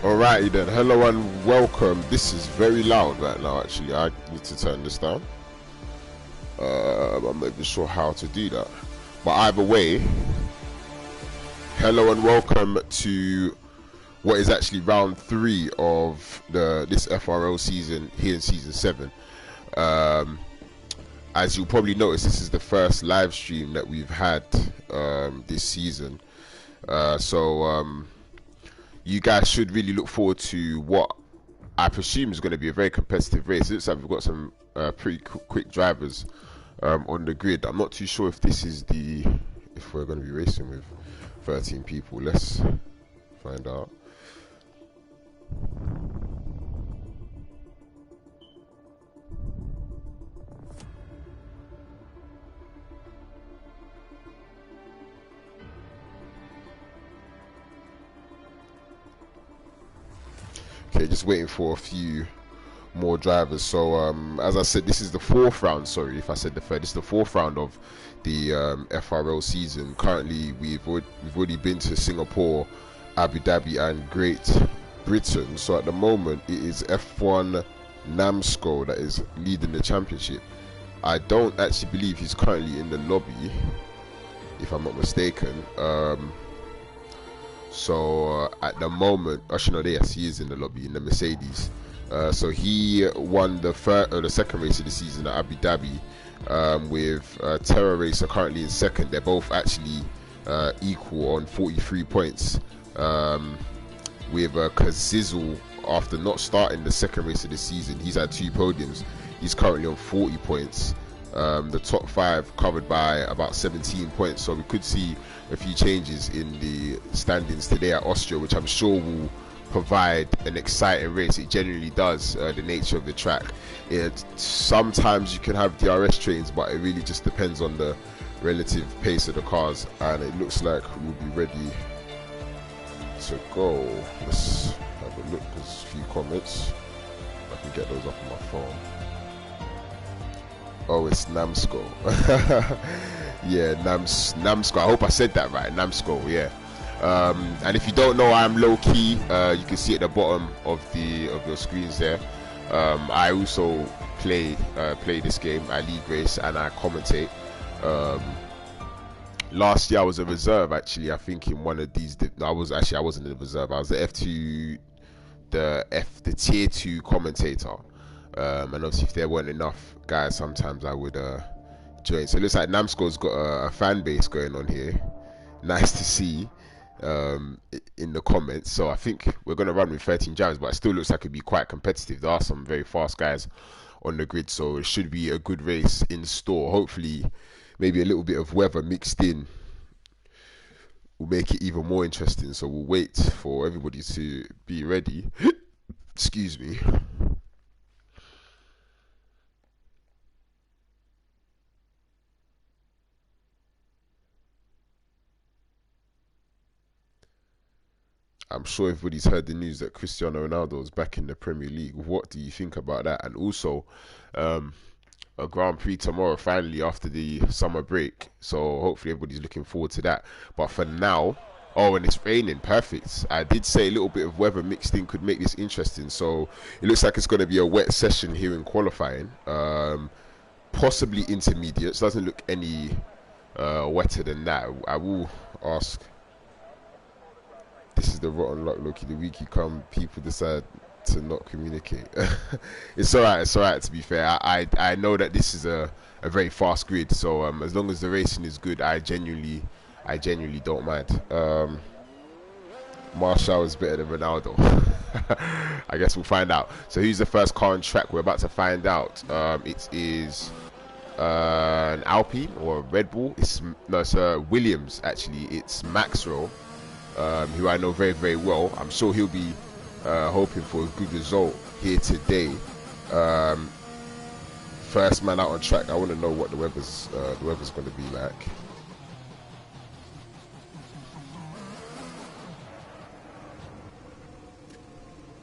Alrighty then, hello and welcome. This is very loud right now actually. I need to turn this down. I'm not even sure how to do that. But either way, hello and welcome to what is actually round 3 of this FRL season here in season 7. As you'll probably notice, this is the first live stream that we've had this season. You guys should really look forward to what I presume is going to be a very competitive race. It looks like we've got some pretty quick drivers on the grid. I'm not too sure if if we're going to be racing with 13 people. Let's find out. Okay, just waiting for a few more drivers. So as I said, this is the 4th round. Sorry if I said the 3rd. This is the 4th round of the FRL season. Currently we've already been to Singapore, Abu Dhabi and Great Britain. So at the moment it is F1 Namsco that is leading the championship. I don't actually believe he's currently in the lobby, if I'm not mistaken. At the moment, actually no, yes, he is in the lobby in the Mercedes. So he won the second race of the season at Abu Dhabi with Terra Racer currently in second. They're both actually equal on 43 points. With Kazizzle, after not starting the second race of the season, he's had 2 podiums. He's currently on 40 points. The top 5 covered by about 17 points, so we could see a few changes in the standings today at Austria, which I'm sure will provide an exciting race. It generally does, the nature of the track. Sometimes you can have DRS trains, but it really just depends on the relative pace of the cars, and it looks like we'll be ready to go. Let's have a look. There's a few comments. I can get those up on my phone. Oh, it's Namsco. Yeah, Namsco. I hope I said that right. Namsco, yeah. And if you don't know, I'm low key. You can see at the bottom of your screens there. I also play this game. I league race and I commentate. Last year I was a reserve actually. I think in one of these. I wasn't in the reserve. I was the F2, the tier 2 commentator. And obviously if there weren't enough guys, sometimes I would join. So it looks like Namsco's got a fan base going on here. Nice to see in the comments. So I think we're going to run with 13 drivers, but it still looks like it'd be quite competitive. There are some very fast guys on the grid, so it should be a good race in store. Hopefully maybe a little bit of weather mixed in will make it even more interesting. So we'll wait for everybody to be ready. Excuse me. I'm sure everybody's heard the news that Cristiano Ronaldo is back in the Premier League. What do you think about that? And also, a Grand Prix tomorrow, finally, after the summer break. So hopefully everybody's looking forward to that. But for now, oh, and it's raining. Perfect. I did say a little bit of weather mixed in could make this interesting. So it looks like it's going to be a wet session here in qualifying. Possibly intermediates. Doesn't look any wetter than that. I will ask. This is the rotten luck, Loki. The week you come, people decide to not communicate. It's alright to be fair. I know that this is a very fast grid, so as long as the racing is good, I genuinely don't mind. Marshall is better than Ronaldo. I guess we'll find out. So who's the first car on track? We're about to find out. It is an Alpine or a Red Bull. It's Williams actually. It's Maxwell. Who I know very, very well. I'm sure he'll be hoping for a good result here today. First man out on track. I want to know what the weather's going to be like.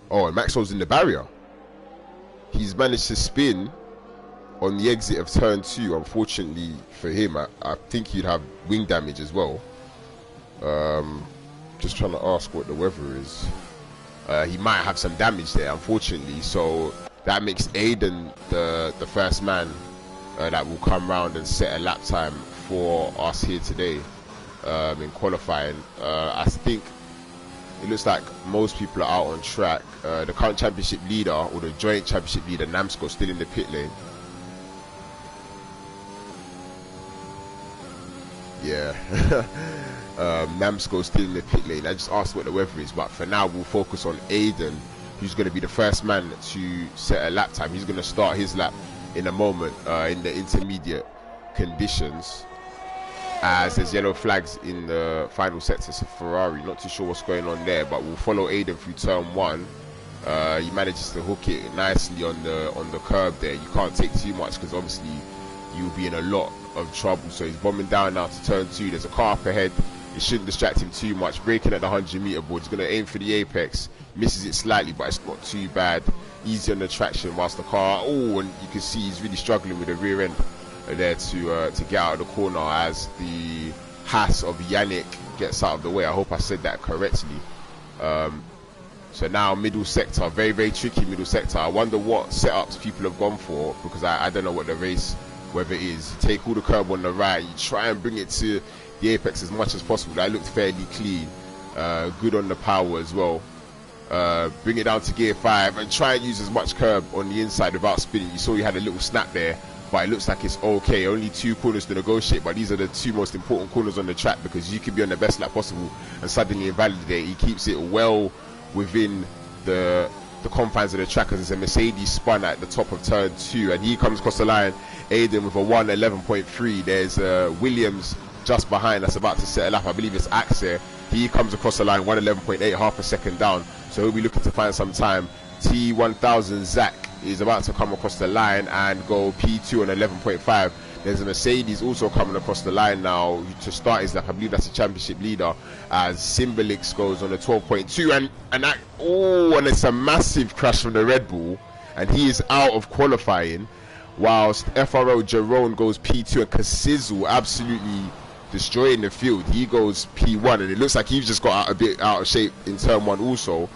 Oh, and Maxwell's in the barrier. He's managed to spin on the exit of turn 2. Unfortunately for him, I think he'd have wing damage as well. Just trying to ask what the weather is. he might have some damage there, unfortunately. So that makes Aiden the first man that will come round and set a lap time for us here today in qualifying. I think it looks like most people are out on track. The current championship leader, or the joint championship leader, Namsco, still in the pit lane. Yeah. Namsco still in the pit lane. I just asked what the weather is, but for now we'll focus on Aiden, who's going to be the first man to set a lap time. He's going to start his lap in a moment in the intermediate conditions, as there's yellow flags in the final sector. So Ferrari, not too sure what's going on there, but we'll follow Aiden through turn 1. He manages to hook it nicely on the curb there. You can't take too much because obviously you'll be in a lot of trouble. So he's bombing down now to turn 2. There's a car up ahead. It shouldn't distract him too much. Braking at the 100-meter board. He's going to aim for the apex. Misses it slightly, but it's not too bad. Easy on the traction whilst the car... Oh, and you can see he's really struggling with the rear end there to get out of the corner as the Haas of Yannick gets out of the way. I hope I said that correctly. So now middle sector. Very, very tricky middle sector. I wonder what setups people have gone for, because I don't know what the race weather is. You take all the curb on the right. You try and bring it to the apex as much as possible. That looked fairly clean. Good on the power as well. Bring it down to gear 5 and try and use as much curb on the inside without spinning. You saw you had a little snap there, but it looks like it's okay. Only 2 corners to negotiate, but these are the 2 most important corners on the track, because you could be on the best lap possible and suddenly invalidate. He keeps it well within the confines of the track, as it's a Mercedes spun at the top of turn 2, and he comes across the line. Aiden with a 1:11.3. There's Williams just behind that's about to set a lap. I believe it's Axe. He comes across the line 1:11.8, half a second down, so he'll be looking to find some time. T1000 Zach is about to come across the line and go P2 on 11.5. There's a Mercedes also coming across the line now to start his lap. I believe that's the championship leader, as Simbalix goes on a 12.2, and it's a massive crash from the Red Bull, and he is out of qualifying, whilst FRL Jerome goes P2, and Kasizzle absolutely destroying the field. He goes P1, and it looks like he's just got a bit out of shape in turn 1 also.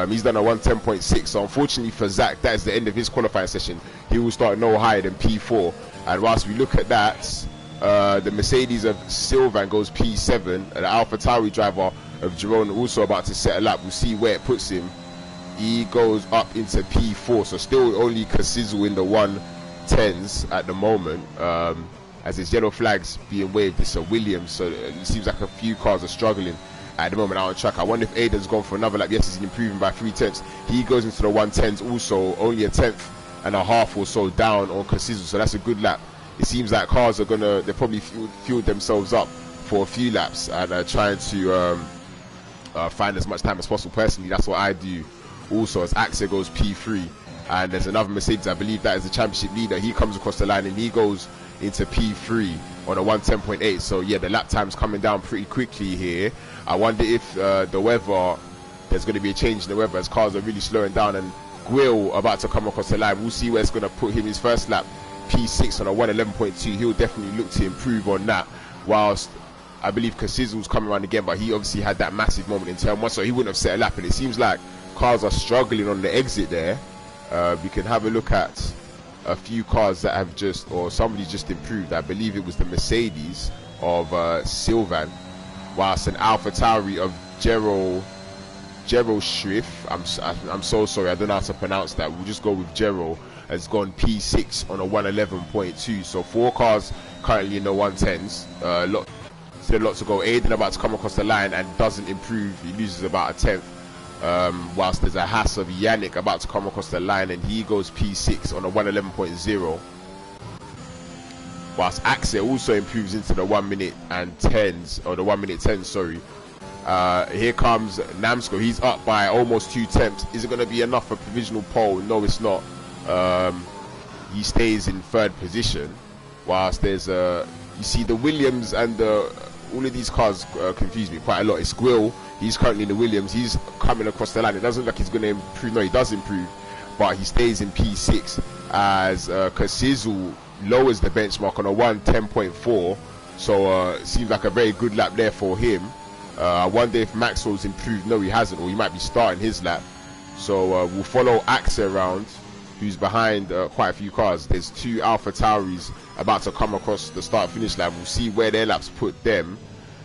He's done a 1:10.6, so unfortunately for Zach, that is the end of his qualifying session. He will start no higher than P4, and whilst we look at that, the Mercedes of Sylvan goes P7, and the AlphaTauri driver of Jerome also about to set a lap. We'll see where it puts him. He goes up into P4, so still only Kasizzle in the 1:10s at the moment, as there's yellow flags being waved. It's a Williams, so it seems like a few cars are struggling at the moment out on track. I wonder if Aiden's gone for another lap. Yes, he's improving by 3/10. He goes into the 1:10s also, only a 1/10 and a half or so down on Kasizzle, so that's a good lap. It seems like cars are they probably fueled themselves up for a few laps and trying to find as much time as possible. Personally, that's what I do also, as Axe goes P3, and there's another Mercedes, I believe that is the championship leader. He comes across the line and he goes into P3 on a 1:10.8. So yeah, the lap time's coming down pretty quickly here. I wonder if the weather, there's going to be a change in the weather as cars are really slowing down, and Guil about to come across the line. We'll see where it's going to put him. His first lap P6 on a 1:11.2. He'll definitely look to improve on that, whilst I believe Kasizzle's coming around again, but he obviously had that massive moment in turn 1, so he wouldn't have set a lap, and it seems like cars are struggling on the exit there. We can have a look at a few cars that have just, or somebody's just improved. I believe it was the Mercedes of Sylvan, whilst an AlphaTauri of Gerald Schriff, I'm so sorry, I don't know how to pronounce that. We'll just go with Gerald, has gone P6 on a 1:11.2. So 4 cars currently in the 1:10s. Still a lot to go. Aiden about to come across the line and doesn't improve. He loses about a 1/10. Whilst there's a Haas of Yannick about to come across the line, and he goes P6 on a 1:11.0. Whilst Axe also improves into the 1:10s, or the 1:10, sorry. Here comes Namsco. He's up by almost 2 tenths. Is it going to be enough for provisional pole? No, it's not. He stays in 3rd position. Whilst there's you see the Williams and all of these cars confuse me quite a lot. It's Guil. He's currently in the Williams. He's coming across the line. It doesn't look like he's going to improve. No, he does improve, but he stays in P6 as Kasizzle lowers the benchmark on a 1:10.4. So it seems like a very good lap there for him. I wonder if Maxwell's improved. No, he hasn't, or he might be starting his lap. So we'll follow Axe around, who's behind quite a few cars. There's two Alpha Tauris about to come across the start-finish line. We'll see where their laps put them,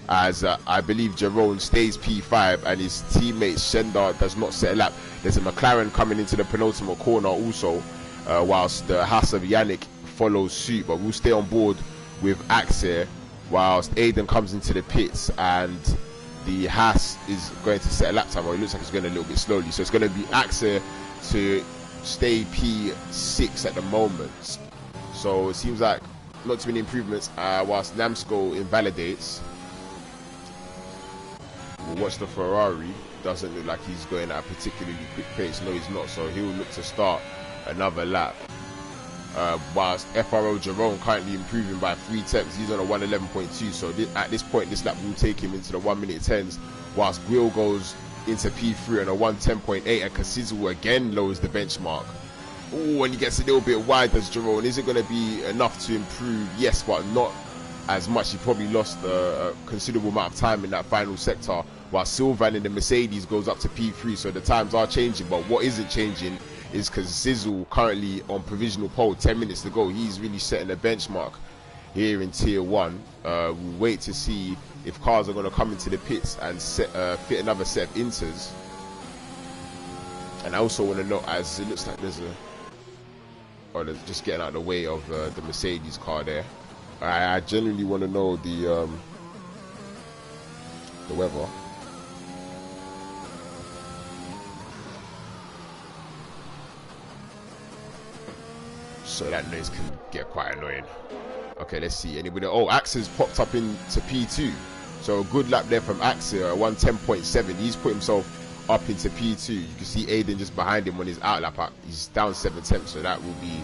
as I believe Jerome stays P5 and his teammate Shenda does not set a lap. There's a McLaren coming into the penultimate corner also, whilst the Haas of Yannick follows suit. But we'll stay on board with Axe here, whilst Aiden comes into the pits, and the Haas is going to set a lap time, or it looks like it's going a little bit slowly. So it's going to be Axe to stay P6 at the moment. So it seems like not too many improvements, whilst Namsko invalidates. We'll watch the Ferrari. Doesn't look like he's going at a particularly quick pace. No, he's not. So he'll look to start another lap. Whilst FRL Jerome currently improving by 3 tenths. He's on a 111.2. So at this point, this lap will take him into the 1 minute 10s. Whilst Grill goes into P3 on a 110.8, and Kasizu again lowers the benchmark. Oh, and he gets a little bit wide as Jerome. Is it going to be enough to improve? Yes, but not as much. He probably lost a considerable amount of time in that final sector, while Sylvan in the Mercedes goes up to P3. So the times are changing, but what isn't changing is because Sizzle currently on provisional pole, 10 minutes to go. He's really setting a benchmark here in tier 1. We'll wait to see if cars are going to come into the pits and fit another set of inters. And I also want to note, as it looks like there's they're just getting out of the way of the Mercedes car there. I genuinely want to know the weather. So that noise can get quite annoying. Okay, let's see. Anybody? Oh, Axe's popped up into P2. So a good lap there from Axe, 110.7. He's put himself up into P2. You can see Aiden just behind him on his out lap. He's down 7 tenths, so that will be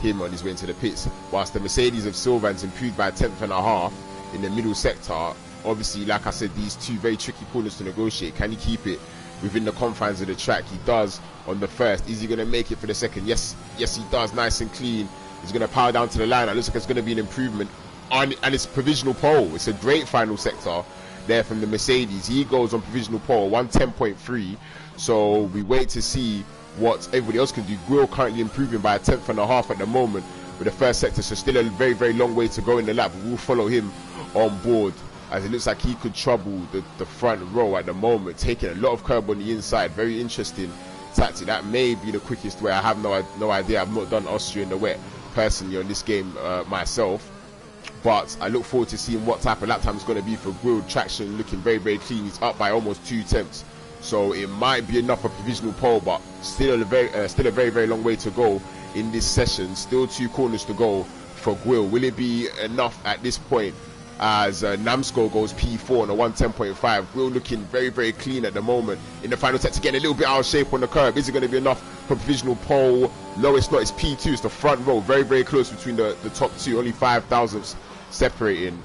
him on his way into the pits. Whilst the Mercedes of Sylvan's improved by 1.5 in the middle sector. Obviously, like I said, these two very tricky corners to negotiate. Can he keep it within the confines of the track? He does on the first. Is he going to make it for the second? Yes, he does. Nice and clean. He's going to power down to the line. It looks like it's going to be an improvement. And it's provisional pole. It's a great final sector there from the Mercedes. He goes on provisional pole, 110.3. So we wait to see what everybody else can do. Grill currently improving by 1.5 at the moment with the first sector. So still a very, very long way to go in the lap. We'll follow him on board, as it looks like he could trouble the front row at the moment, taking a lot of curb on the inside. Very interesting tactic. That may be the quickest way. I have no idea. I've not done Austria in the wet personally on this game myself, but I look forward to seeing what type of lap time is going to be for Grill. Traction looking very, very clean. He's up by almost 2 tenths, so it might be enough for provisional pole, but still a very, very long way to go in this session. Still 2 corners to go for Grill. Will it be enough at this point, as Namsko goes P4 on a 110.5. Grill looking very, very clean at the moment in the final sector, getting a little bit out of shape on the curve. Is it going to be enough for provisional pole? No, it's not. It's P2. It's the front row, very, very close between the top two. Only 5 thousandths separating,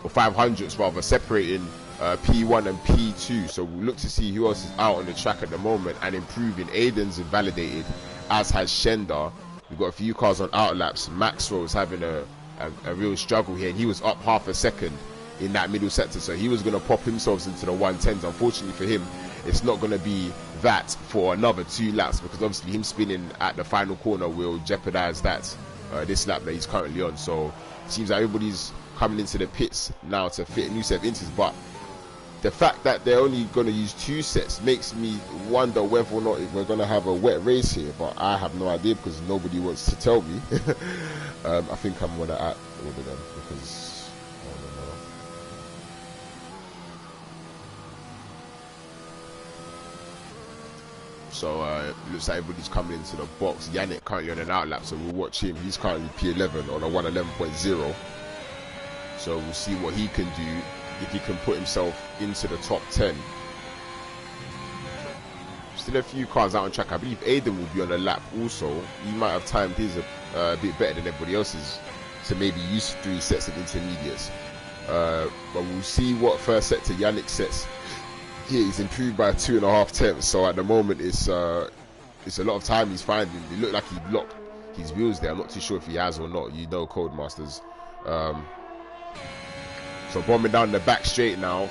or 500ths rather, separating P1 and P2. So we'll look to see who else is out on the track at the moment and improving. Aiden's invalidated, as has Shenda. We've got a few cars on outlaps. Maxwell's having a real struggle here, and he was up half a second in that middle sector, so he was going to pop himself into the 110s. Unfortunately for him, it's not going to be that for another 2 laps, because obviously him spinning at the final corner will jeopardize that this lap that he's currently on. So it seems like everybody's coming into the pits now to fit a new set of inters, but the fact that they're only going to use 2 sets makes me wonder whether or not we're going to have a wet race here, but I have no idea because nobody wants to tell me. I think I'm going to order them because I don't know. So it looks like everybody's coming into the box. Yannick currently on an outlap, so we'll watch him. He's currently P11 on a 111.0. So we'll see what he can do, if he can put himself into the top 10. Still a few cars out on track. I believe Aiden will be on the lap also. He might have timed his a bit better than everybody else's to maybe use 3 sets of intermediates. But we'll see what first sector Yannick sets. Here he's improved by 2.5 tenths. So at the moment it's a lot of time he's finding. It looked like he blocked his wheels there. I'm not too sure if he has or not. You know, Codemasters. So bombing down the back straight now.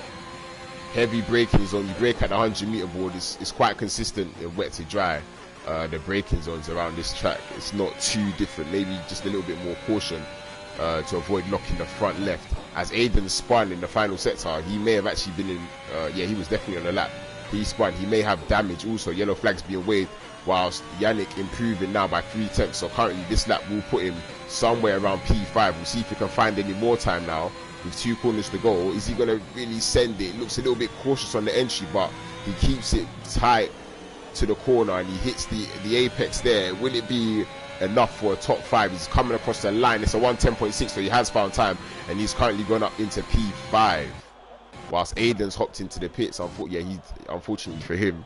heavy braking zone. You brake at the 100-meter board. It's quite consistent in wet to dry. The braking zones around this track, it's not too different. Maybe just a little bit more caution to avoid locking the front left. As Aiden spun in the final sector, he may have actually been in. Yeah, he was definitely on the lap. He spun. He may have damage also. Yellow flags being waved. Whilst Yannick improving now by 3 tenths. So currently this lap will put him somewhere around P5. We'll see if he can find any more time now with 2 corners to go. Is he going to really send it? Looks a little bit cautious on the entry, but he keeps it tight to the corner and he hits the apex there. Will it be enough for a top 5? He's coming across the line. It's a 1:10.6, so he has found time and he's currently gone up into P5. Whilst Aiden's hopped into the pits. Unfortunately for him.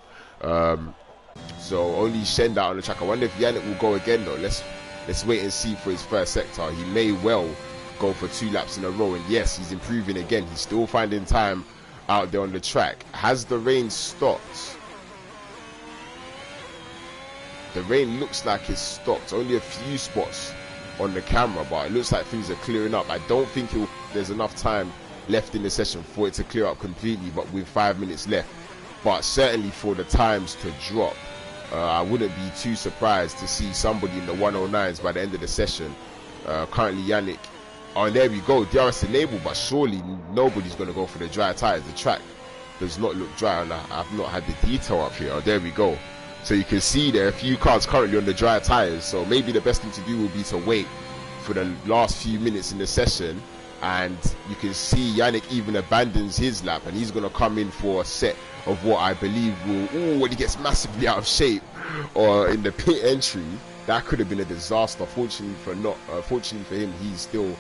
So only Shenda on the track. I wonder if Yannick will go again though. Let's wait and see for his first sector. He may well go for 2 laps in a row, and yes, he's improving again. He's still finding time out there on the track. Has the rain stopped? The rain looks like it's stopped. Only a few spots on the camera, but it looks like things are clearing up. I don't think there's enough time left in the session for it to clear up completely, but with 5 minutes left. But certainly for the times to drop, I wouldn't be too surprised to see somebody in the 109s by the end of the session. Currently Yannick, oh, there we go, DRS enabled, but surely nobody's going to go for the dry tyres. The track does not look dry, and I've not had the detail up here. Oh, there we go. So you can see there are a few cars currently on the dry tyres, so maybe the best thing to do will be to wait for the last few minutes in the session. And you can see Yannick even abandons his lap, and he's going to come in for a set of what I believe will, when he gets massively out of shape or in the pit entry, that could have been a disaster. Fortunately for him, he's still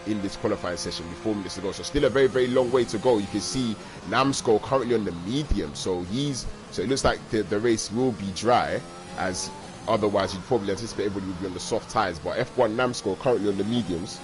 in this qualifying session with 4 minutes to go. So still a very, very long way to go. You can see Namsko currently on the medium, so it looks like the race will be dry, as otherwise you'd probably anticipate everybody would be on the soft tyres. But F1 Namsko currently on the mediums.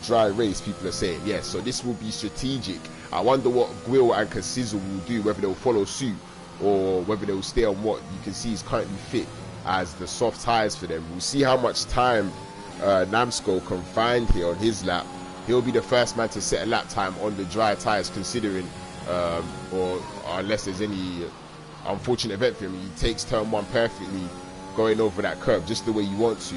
Dry race, people are saying. Yes, so this will be strategic. I wonder what Gwil and Kasizzle will do, whether they'll follow suit or whether they'll stay on what you can see is currently fit as the soft tyres for them. We'll see how much time Namsko can find here on his lap. He'll be the first man to set a lap time on the dry tyres, considering or unless there's any unfortunate event for him, he takes turn 1 perfectly, going over that curve just the way you want to.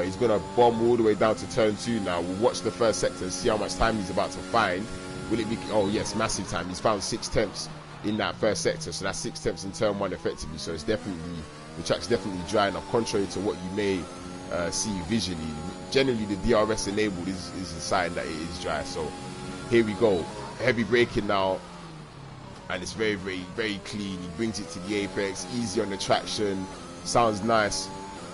He's going to bomb all the way down to turn 2 now. We'll watch the first sector and see how much time he's about to find. Will it be... Oh, yes, massive time. He's found 6 tenths in that first sector. So that's 6 tenths in turn 1 effectively. So it's definitely... The track's definitely dry enough, contrary to what you may see visually. Generally, the DRS enabled is a sign that it is dry. So here we go. Heavy braking now. And it's very, very, very clean. He brings it to the apex. Easy on the traction. Sounds nice.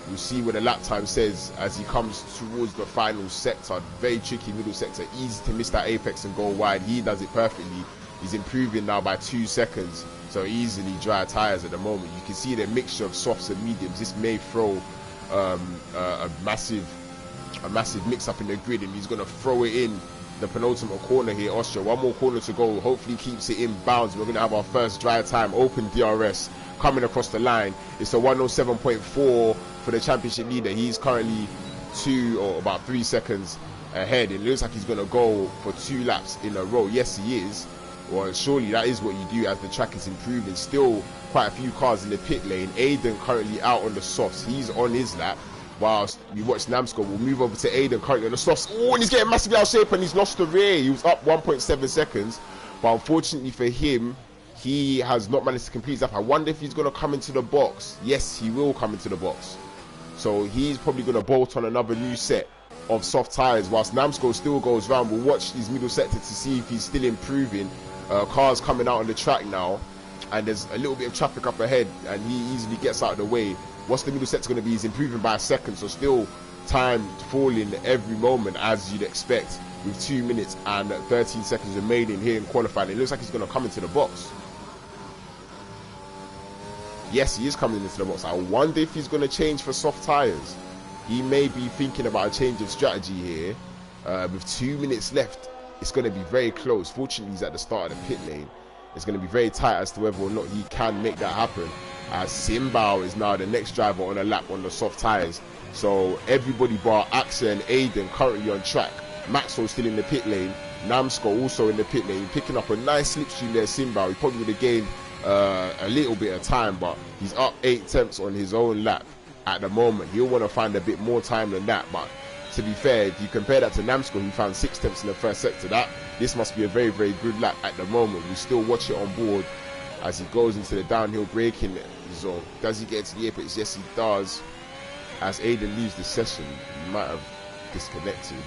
We'll see what the lap time says as he comes towards the final sector. Very tricky middle sector. Easy to miss that apex and go wide. He does it perfectly. He's improving now by 2 seconds. So easily dry tyres at the moment. You can see the mixture of softs and mediums. This may throw a massive mix up in the grid, and he's going to throw it in the penultimate corner here. Austria, 1 more corner to go. Hopefully keeps it in bounds. We're going to have our first dry time. Open DRS coming across the line. It's a 107.4 for the championship leader. He's currently 2 or about 3 seconds ahead. It looks like he's going to go for 2 laps in a row. Yes, he is. Well, surely that is what you do as the track is improving. Still quite a few cars in the pit lane. Aiden currently out on the softs. He's on his lap. Whilst we watch Namsko, we'll move over to Aiden currently on the softs. Oh, and he's getting massively out of shape and he's lost the rear. He was up 1.7 seconds. But unfortunately for him, he has not managed to complete his lap. I wonder if he's going to come into the box. Yes, he will come into the box. So he's probably going to bolt on another new set of soft tyres whilst Namsko still goes round. We'll watch his middle sector to see if he's still improving. Cars coming out on the track now, and there's a little bit of traffic up ahead, and he easily gets out of the way. What's the middle sector going to be? He's improving by a second, so still time falling every moment as you'd expect with 2 minutes and 13 seconds remaining here in qualifying. It looks like he's going to come into the box. Yes, he is coming into the box. I wonder if he's going to change for soft tyres. He may be thinking about a change of strategy here. With 2 minutes left, it's going to be very close. Fortunately, he's at the start of the pit lane. It's going to be very tight as to whether or not he can make that happen. As Simbao is now the next driver on a lap on the soft tyres. So everybody bar Axa and Aiden currently on track. Maxwell still in the pit lane. Namsko also in the pit lane, picking up a nice slipstream there. Simbao, he probably would have gained a little bit of time, but he's up 8 tenths on his own lap at the moment. He'll want to find a bit more time than that, but to be fair, if you compare that to Namsko, who found 6 tenths in the first sector, this must be a very, very good lap at the moment. We still watch it on board as he goes into the downhill braking zone. Does he get to the apex? Yes, he does. As Aiden leaves the session, he might have disconnected.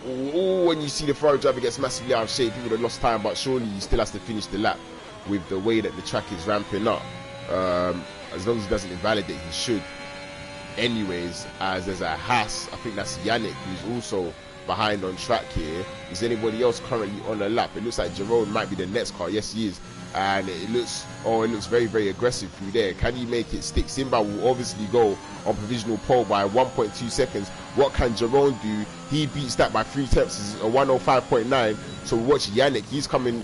Ooh, when you see the Ferrari driver gets massively out of shape, he would have lost time, but surely he still has to finish the lap with the way that the track is ramping up. As long as he doesn't invalidate, he should. Anyways, as there's a Haas, I think that's Yannick, who's also behind on track here. Is anybody else currently on the lap? It looks like Jerome might be the next car. Yes, he is. And it looks very, very aggressive through there. Can he make it stick? Simba will obviously go on provisional pole by 1.2 seconds. What can Jerome do? He beats that by 3 tenths, is a 105.9. So watch Yannick, he's coming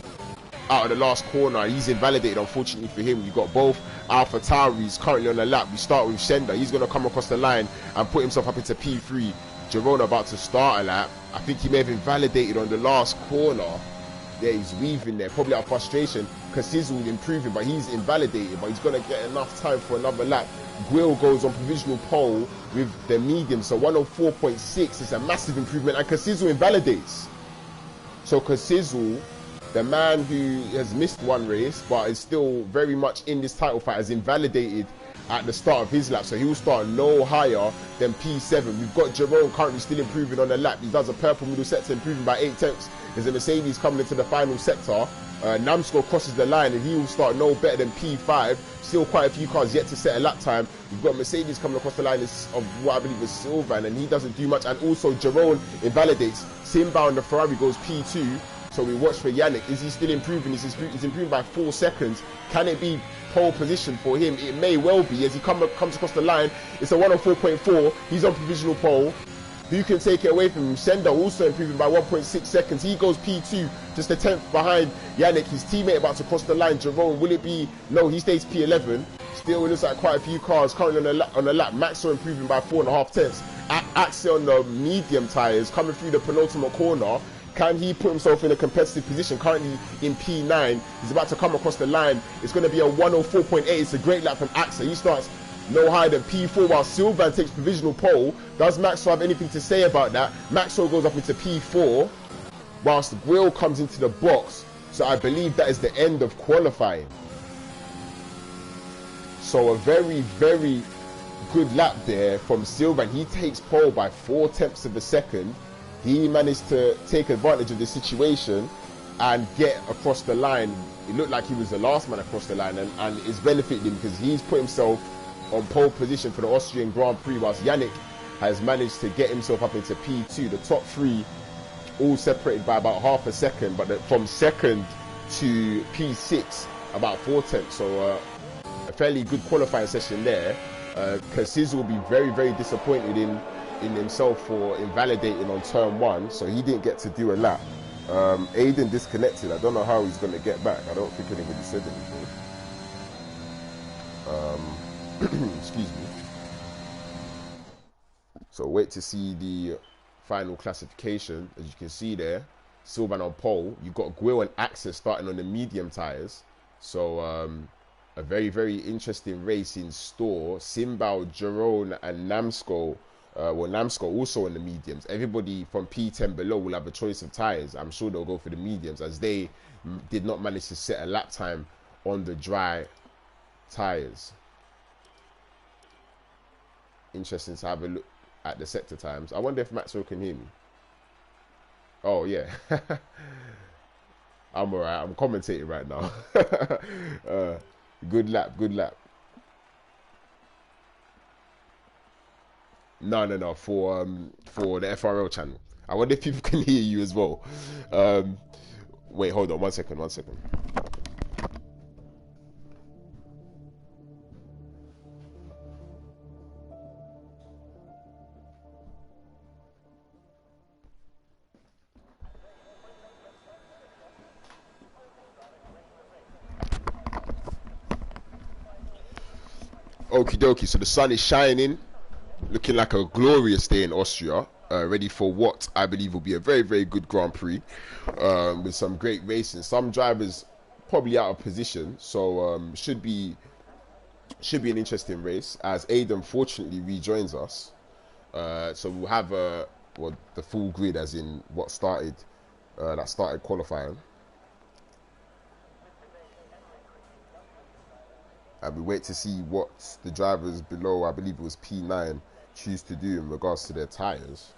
out of the last corner. He's invalidated, unfortunately for him. You've got both Alpha Tauris currently on the lap. We start with Shenda. He's going to come across the line and put himself up into P3. Jerome about to start a lap. I think he may have invalidated on the last corner. Yeah, he's weaving there, probably out of frustration, because Sizzle improving, but he's invalidated, but he's going to get enough time for another lap. Gwil goes on provisional pole with the medium, so 104.6 is a massive improvement, and Kasizzle invalidates. So Kasizzle, the man who has missed one race, but is still very much in this title fight, has invalidated at the start of his lap, so he will start no higher than P7. We've got Jerome currently still improving on the lap. He does a purple middle sector, improving by 8 tenths. There's a Mercedes coming into the final sector. Namsko crosses the line and he will start no better than P5. Still quite a few cars yet to set a lap time. We've got Mercedes coming across the line of what I believe is Sylvan, and he doesn't do much. And also Jerome invalidates. Simba and the Ferrari goes P2. So we watch for Yannick. Is he still improving? He's improving by 4 seconds. Can it be pole position for him? It may well be. As he comes across the line, it's a 104.4. He's on provisional pole. Who can take it away from him? Sender also improving by 1.6 seconds. He goes P2, just a 10th behind Yannick. His teammate about to cross the line. Jerome, will it be? No, he stays P11. Still, it looks like quite a few cars currently on the lap. Maxo improving by 4.5 tenths. Axel on the medium tyres coming through the penultimate corner. Can he put himself in a competitive position? Currently in P9. He's about to come across the line. It's going to be a 104.8. It's a great lap from Axel. He starts no higher than P4 while Sylvan takes provisional pole. Does Maxwell have anything to say about that? Maxwell goes up into P4 whilst Will comes into the box. So I believe that is the end of qualifying. So a very, very good lap there from Sylvan. He takes pole by 4 tenths of a second. He managed to take advantage of the situation and get across the line. It looked like he was the last man across the line, and it's benefited him because he's put himself on pole position for the Austrian Grand Prix, whilst Yannick has managed to get himself up into P2. The top 3 all separated by about half a second, but from second to P6 about 4 tenths. So a fairly good qualifying session there. Cassiz will be very, very disappointed in himself for invalidating on turn 1, so he didn't get to do a lap. Aiden disconnected. I don't know how he's going to get back. I don't think anybody said anything. Excuse me. So wait to see the final classification. As you can see there, Sylvan on pole. You've got Gwil and Axis starting on the medium tyres. So a very, very interesting race in store. Simbao, Jerome and Namsko. Namsko also on the mediums. Everybody from P10 below will have a choice of tyres. I'm sure they'll go for the mediums, as they did not manage to set a lap time on the dry tyres. Interesting to have a look at the sector times. I wonder if Maxwell can hear me. Oh yeah. I'm alright. I'm commentating right now. Good lap, good lap. No, for the FRL channel. I wonder if people can hear you as well. Wait, hold on, one second. Okie dokie, so the sun is shining, looking like a glorious day in Austria. ready for what I believe will be a very, very good Grand Prix, with some great racing. Some drivers probably out of position, so should be an interesting race, as Aiden fortunately rejoins us. So we'll have the full grid, as in what started that started qualifying, and we wait to see what the drivers below, I believe it was P9, choose to do in regards to their tyres.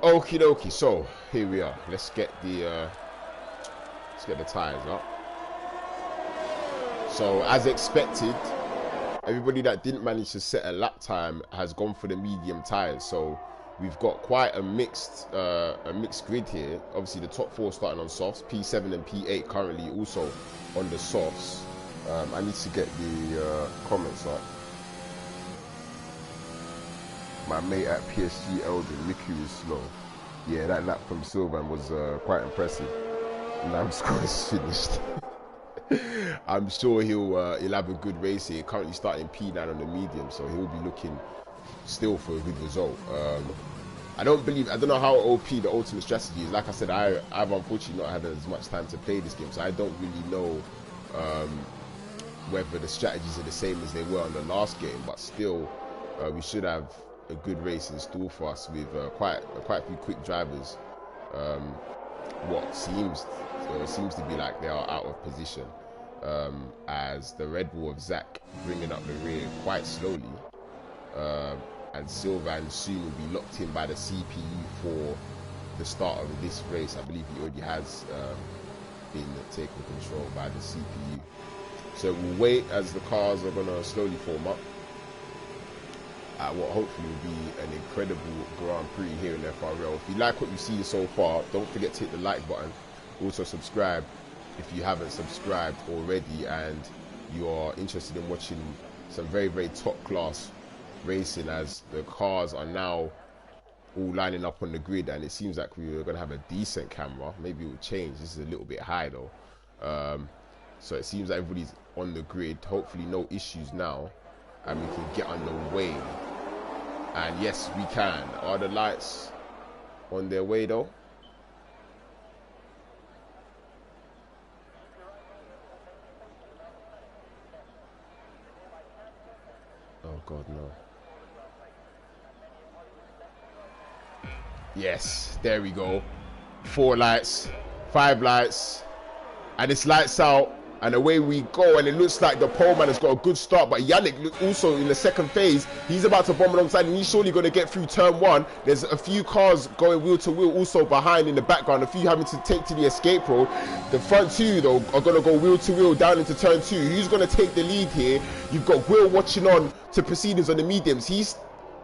Okie dokie, so here we are. Let's get the tires up. So as expected, everybody that didn't manage to set a lap time has gone for the medium tires. So we've got quite a mixed grid here. Obviously the top 4 starting on softs, P7 and P8 currently also on the softs. I need to get the comments up. My mate at PSG Eldon, Mickey is slow. Yeah, that lap from Sylvan was quite impressive. Lamb score is finished. I'm sure he'll have a good race here. Currently starting P9 on the medium, so he'll be looking still for a good result. I don't know how OP the ultimate strategy is. Like I said, I've unfortunately not had as much time to play this game, so I don't really know whether the strategies are the same as they were on the last game. But still, we should have a good race in store for us with quite a few quick drivers. What seems to be like they are out of position, as the Red Bull of Zach bringing up the rear quite slowly, and Sylvan soon will be locked in by the CPU for the start of this race. I believe he already has been taken control by the CPU. So we'll wait as the cars are going to slowly form up at what hopefully will be an incredible Grand Prix here in FRL. If you like what you see so far, don't forget to hit the like button. Also subscribe if you haven't subscribed already and you are interested in watching some very, very top class racing, as the cars are now all lining up on the grid, and it seems like we're going to have a decent camera. Maybe it will change. This is a little bit high though. So it seems like everybody's on the grid. Hopefully no issues now, and we can get underway. And yes, we can. Are the lights on their way though? Oh God, no. Yes, there we go. 4 lights, 5 lights, and it's lights out, and away we go. And it looks like the pole man has got a good start, but Yannick also in the second phase, he's about to bomb alongside, and he's surely going to get through turn 1. There's a few cars going wheel to wheel also behind in the background, a few having to take to the escape road. The front 2 though are going to go wheel to wheel down into turn 2. Who's going to take the lead here? You've got Will watching on to proceedings on the mediums. He's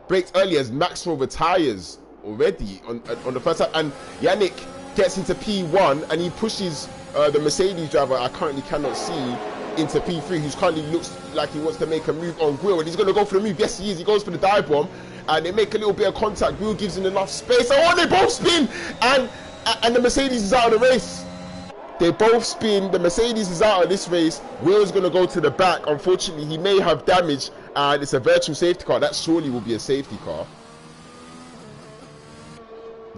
braked early as Maxwell retires already on the first lap, and Yannick gets into P1 and he pushes the Mercedes driver I currently cannot see into P3, who's currently looks like he wants to make a move on Grill, and he's going to go for the move. Yes, he is. He goes for the dive bomb, and they make a little bit of contact. Grill gives him enough space. Oh, they both spin, and the Mercedes is out of the race. They both spin. The Mercedes is out of this race. Will's going to go to the back. Unfortunately, he may have damage, and it's a virtual safety car. That surely will be a safety car.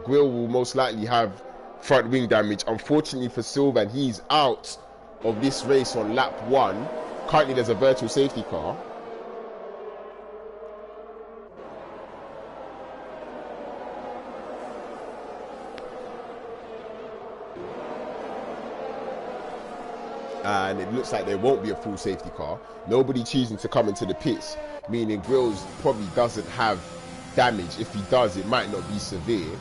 Grill will most likely have front wing damage. Unfortunately for Sylvan, he's out of this race on lap 1. Currently there's a virtual safety car. And it looks like there won't be a full safety car. Nobody choosing to come into the pits, meaning Grills probably doesn't have damage. If he does, it might not be severe.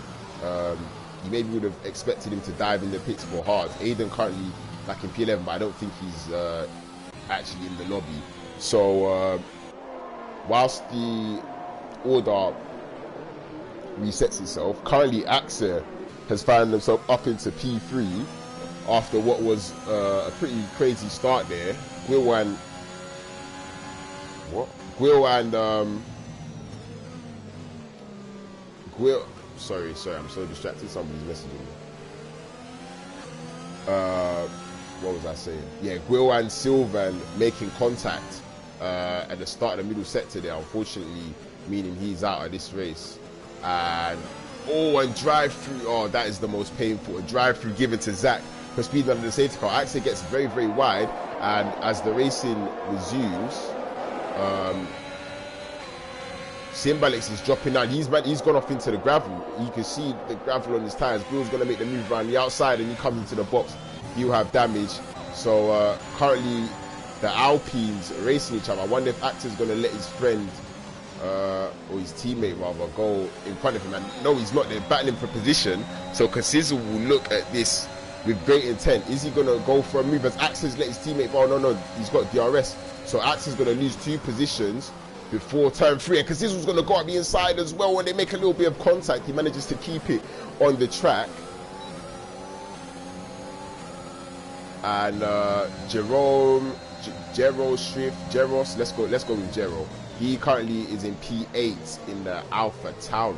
You maybe would have expected him to dive in the pits for hard. Aiden currently back in P11, but I don't think he's actually in the lobby. So whilst the order resets itself. Currently, Axe has found himself up into P3 after what was a pretty crazy start there. Gwil and Gwil. Sorry, I'm so distracted. Somebody's messaging me. What was I saying? Yeah, Gwil and Sylvan making contact at the start of the middle sector there, unfortunately, meaning he's out of this race. And drive through. Oh, that is the most painful. A drive through given to Zach for speed under the safety car. Actually gets very, very wide, and as the racing resumes, Simbalix is dropping down. He's gone off into the gravel. You can see the gravel on his tires. Bill's going to make the move around the outside, and he comes into the box. He'll have damage. So currently, the Alpines are racing each other. I wonder if Actor's going to let his friend, or his teammate rather, go in front of him. And no, he's not. They're battling for position. So Kassizzle will look at this with great intent. Is he going to go for a move as Axe's let his teammate go? Oh, no, he's got DRS. So Axe's going to lose 2 positions before turn 3, and Kassizzle's going to go up the inside as well. When they make a little bit of contact, he manages to keep it on the track. And Jeros, let's go with Jero. He currently is in P8 in the Alpha Tauri.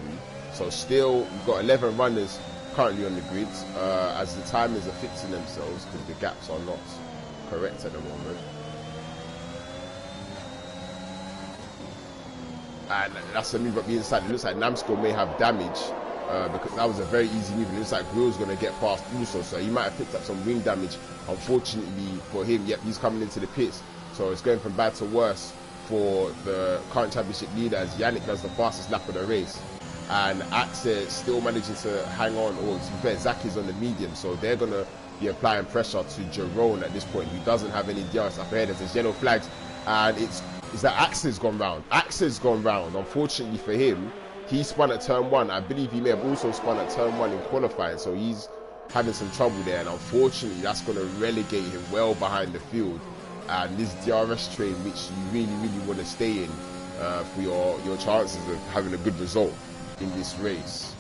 So still, we've got 11 runners currently on the grid, as the timers are fixing themselves because the gaps are not correct at the moment. And that's a move up the inside. It looks like Namsco may have damage, because that was a very easy move. It looks like Grill's going to get past also, so he might have picked up some wing damage. Unfortunately for him, yep, he's coming into the pits. So it's going from bad to worse for the current championship leader as Yannick does the fastest lap of the race. And Axe still managing to hang on, or to be fair, Zach is on the medium, so they're going to be applying pressure to Jerome at this point, who doesn't have any DRS up ahead as there's yellow flags. And it's that Axe has gone round. Axe has gone round. Unfortunately for him, he spun at turn 1. I believe he may have also spun at turn 1 in qualifying, so he's having some trouble there. And unfortunately, that's going to relegate him well behind the field. And this DRS train, which you really, really want to stay in for your chances of having a good result in this race.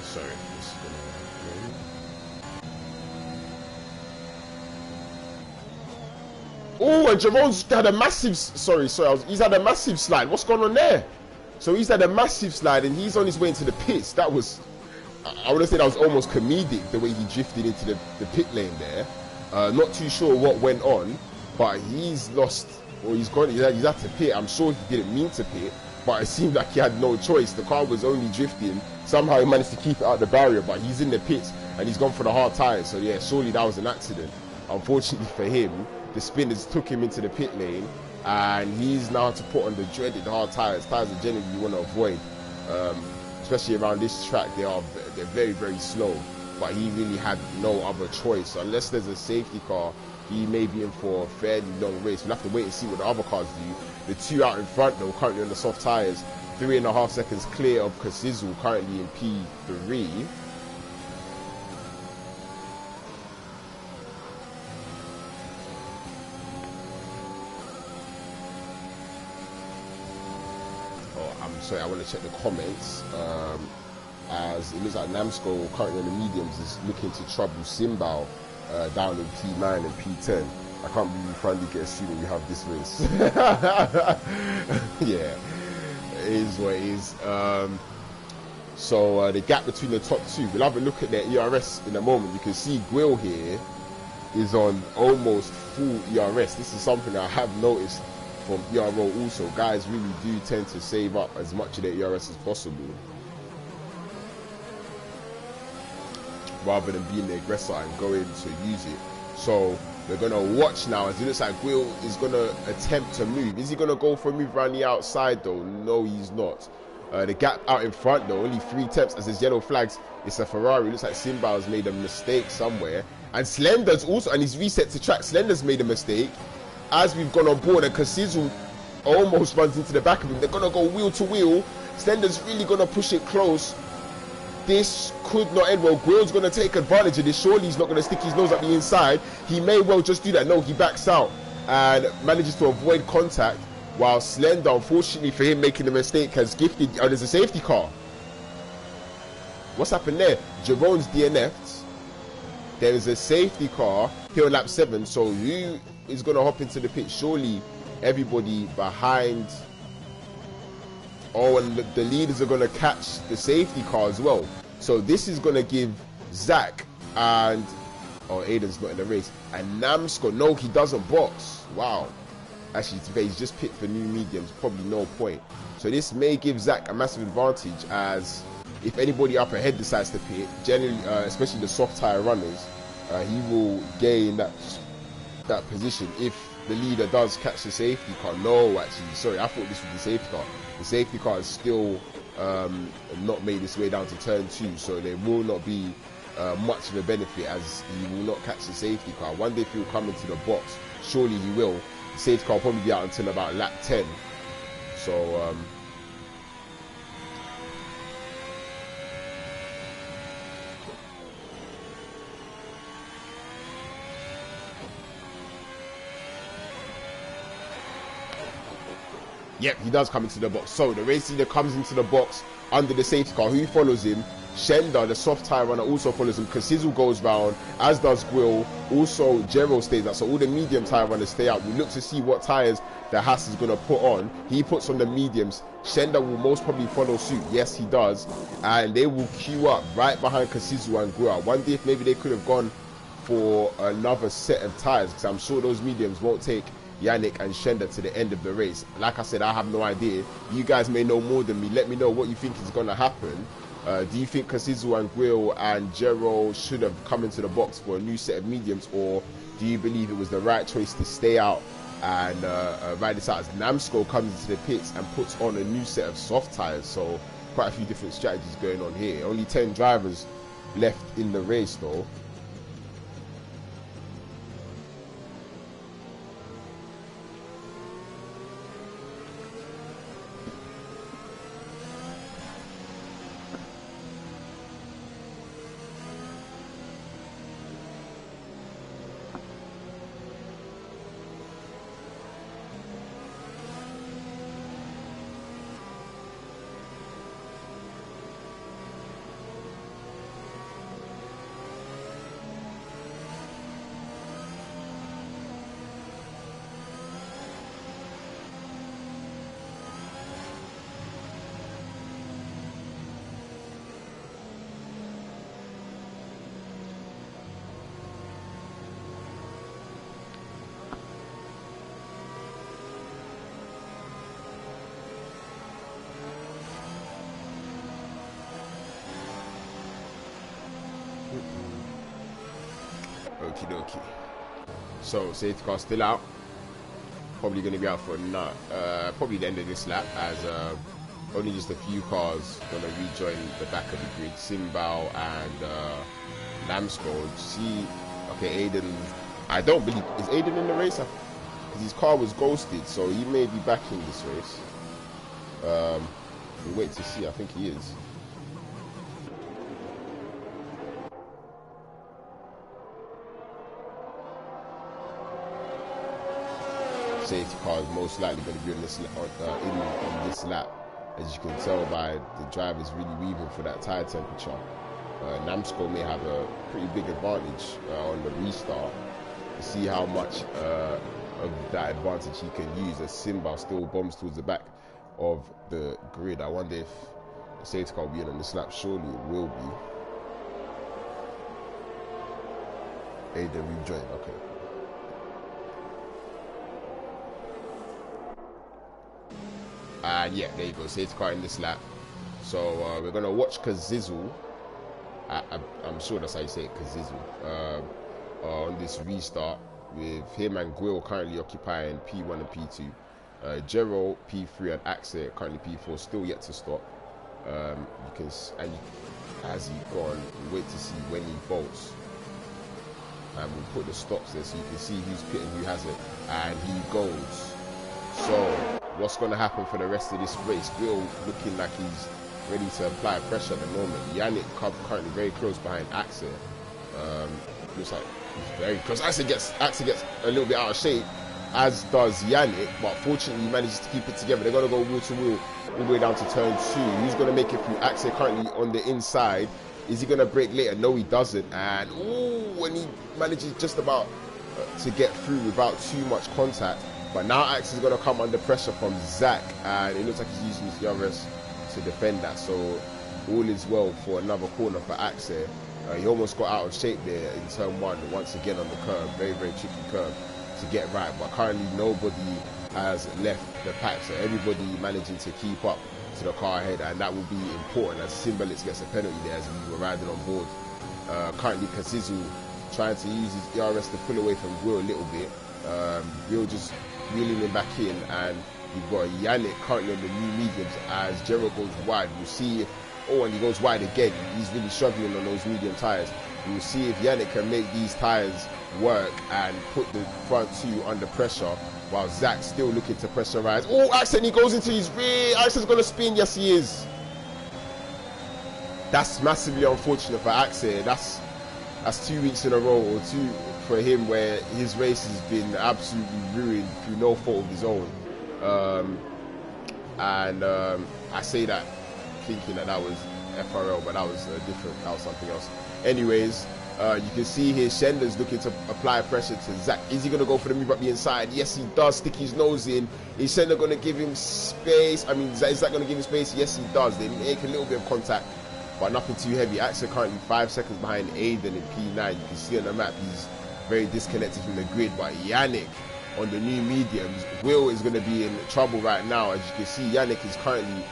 Sorry, this is gonna oh, and Jerome's had a massive, he's had a massive slide. What's going on there? So he's had a massive slide and he's on his way into the pits. That was, I would have said that was almost comedic, the way he drifted into the pit lane there. Not too sure what went on, but he's lost, or he's had to pit. I'm sure he didn't mean to pit, but it seemed like he had no choice. The car was only drifting. Somehow he managed to keep it out the barrier, but he's in the pits and he's gone for the hard tires. So yeah, surely that was an accident. Unfortunately for him, the spinners took him into the pit lane, and he's now to put on the dreaded hard tires that generally you want to avoid, especially around this track. They're very, very slow, but he really had no other choice. So unless there's a safety car, he may be in for a fairly long race. We'll have to wait and see what the other cars do. The 2 out in front, though, currently on the soft tires, 3.5 seconds clear of Kassizzle, currently in P3. Sorry, I want to check the comments, as it looks like Namsco currently on the mediums is looking to trouble Simbal down in P9 and P10. I can't believe we finally get to see when we have this race. Yeah, it is what it is. So the gap between the top 2, we'll have a look at their ERS in a moment. You can see Gwil here is on almost full ERS. This is something I have noticed from ERO also. Guys really do tend to save up as much of their ERS as possible, rather than being the aggressor and going to use it. So we're going to watch now as it looks like Gwil is going to attempt to move. Is he going to go for a move around the outside though? No, he's not. The gap out in front though, only 3 attempts as his yellow flags. It's a Ferrari. It looks like Simba's made a mistake somewhere. And Slender's also, and he's reset to track. Slender's made a mistake. as we've gone on board, and Casizu almost runs into the back of him. They're going to go wheel to wheel. Slender's really going to push it close. This could not end well. Grill's going to take advantage of this. Surely he's not going to stick his nose up the inside. He may well just do that. No, he backs out and manages to avoid contact, while Slender, unfortunately for him making the mistake, has gifted... Oh, there's a safety car. What's happened there? Jerome's DNF'd. There is a safety car here on lap 7. So who is going to hop into the pit? Surely everybody behind... Oh, and the leaders are going to catch the safety car as well. So this is going to give Zach and... Oh, Aiden's not in the race. And Namsco, no, he doesn't box. Wow. Actually, today he's just picked for new mediums. Probably no point. So this may give Zach a massive advantage, as if anybody up ahead decides to pit, generally, especially the soft tire runners, he will gain that position if the leader does catch the safety car. No, actually, sorry, I thought this was the safety car. The safety car has still not made its way down to turn 2, so there will not be much of a benefit, as he will not catch the safety car. One day if he'll come into the box, surely he will. The safety car will probably be out until about lap 10. So yep, he does come into the box. So the race leader comes into the box under the safety car. Who follows him? Shenda, the soft tire runner, also follows him. Casizu goes round, as does Grill. Also, Jero stays out. So all the medium tire runners stay out. We look to see what tires the Haas is going to put on. He puts on the mediums. Shenda will most probably follow suit. Yes, he does. And they will queue up right behind Casizu and Grill. I wonder if maybe they could have gone for another set of tires, because I'm sure those mediums won't take Yannick and Shenda to the end of the race. Like I said, I have no idea. You guys may know more than me. Let me know what you think is going to happen. Do you think Casizu and Grill and Jero should have come into the box for a new set of mediums, or do you believe it was the right choice to stay out and ride this out as Namsco comes into the pits and puts on a new set of soft tires? So quite a few different strategies going on here. Only 10 drivers left in the race though. Okie dokie. So safety car still out. Probably going to be out for probably the end of this lap, as only just a few cars going to rejoin the back of the grid. Simbao and Lamsco. See, okay, Aiden. I don't believe, is Aiden in the race? Because his car was ghosted, so he may be back in this race. We'll wait to see. I think he is. Safety car is most likely going to be on this in this lap, as you can tell by the drivers really weaving for that tire temperature. Namsco may have a pretty big advantage on the restart. To see how much of that advantage he can use, as Simba still bombs towards the back of the grid. I wonder if the safety car will be in on this lap. Surely it will be. Aiden rejoin. Okay. And yeah, there you go, safety car in this lap. So we're gonna watch Casizu. I'm sure that's how you say it, Casizu. On this restart, with him and Grill currently occupying P1 and P2. Jero P3 and Axe currently P4, still yet to stop. You can, and as he gone, wait to see when he bolts. and we'll put the stops there so you can see who's pitting, who hasn't, and he goes. So what's going to happen for the rest of this race? Will looking like he's ready to apply pressure at the moment. Yannick currently very close behind Axe. Looks like he's very close. Axe gets a little bit out of shape, as does Yannick, but fortunately he manages to keep it together. They're going to go wheel to wheel all the way down to turn 2. Who's going to make it through? Axe currently on the inside. Is he going to break later? No, he doesn't. And when he manages just about to get through without too much contact. But now Axe is going to come under pressure from Zach, and it looks like he's using his ERS to defend that. So all is well for another corner for Axe. He almost got out of shape there in turn 1, once again on the curve. Very, very tricky curve to get right. But currently nobody has left the pack, so everybody managing to keep up to the car ahead, and that will be important as Simbalits gets a penalty there as we were riding on board. Currently Kazizu trying to use his ERS to pull away from Will a little bit. Will just reeling him back in, and you've got Yannick currently on the new mediums as Gerald goes wide. We'll see if, and he goes wide again. He's really struggling on those medium tyres. We'll see if Yannick can make these tyres work and put the front 2 under pressure, while Zach's still looking to pressurize. Accent, he goes into his rear. Accent's going to spin. Yes, he is. That's massively unfortunate for Accent. That's 2 weeks in a row, or 2 for him, where his race has been absolutely ruined through no fault of his own. I say that thinking that was FRL, but that was something else. Anyways, you can see here Shender's looking to apply pressure to Zach. Is he going to go for the move up the inside? Yes, he does. Stick his nose in. Is Shender going to give him space? I mean, is Zach going to give him space? Yes, he does. They make a little bit of contact, but nothing too heavy. Actually, currently 5 seconds behind Aiden in P9. You can see on the map he's very disconnected from the grid. But Yannick on the new mediums, Will is going to be in trouble right now. As you can see, Yannick is currently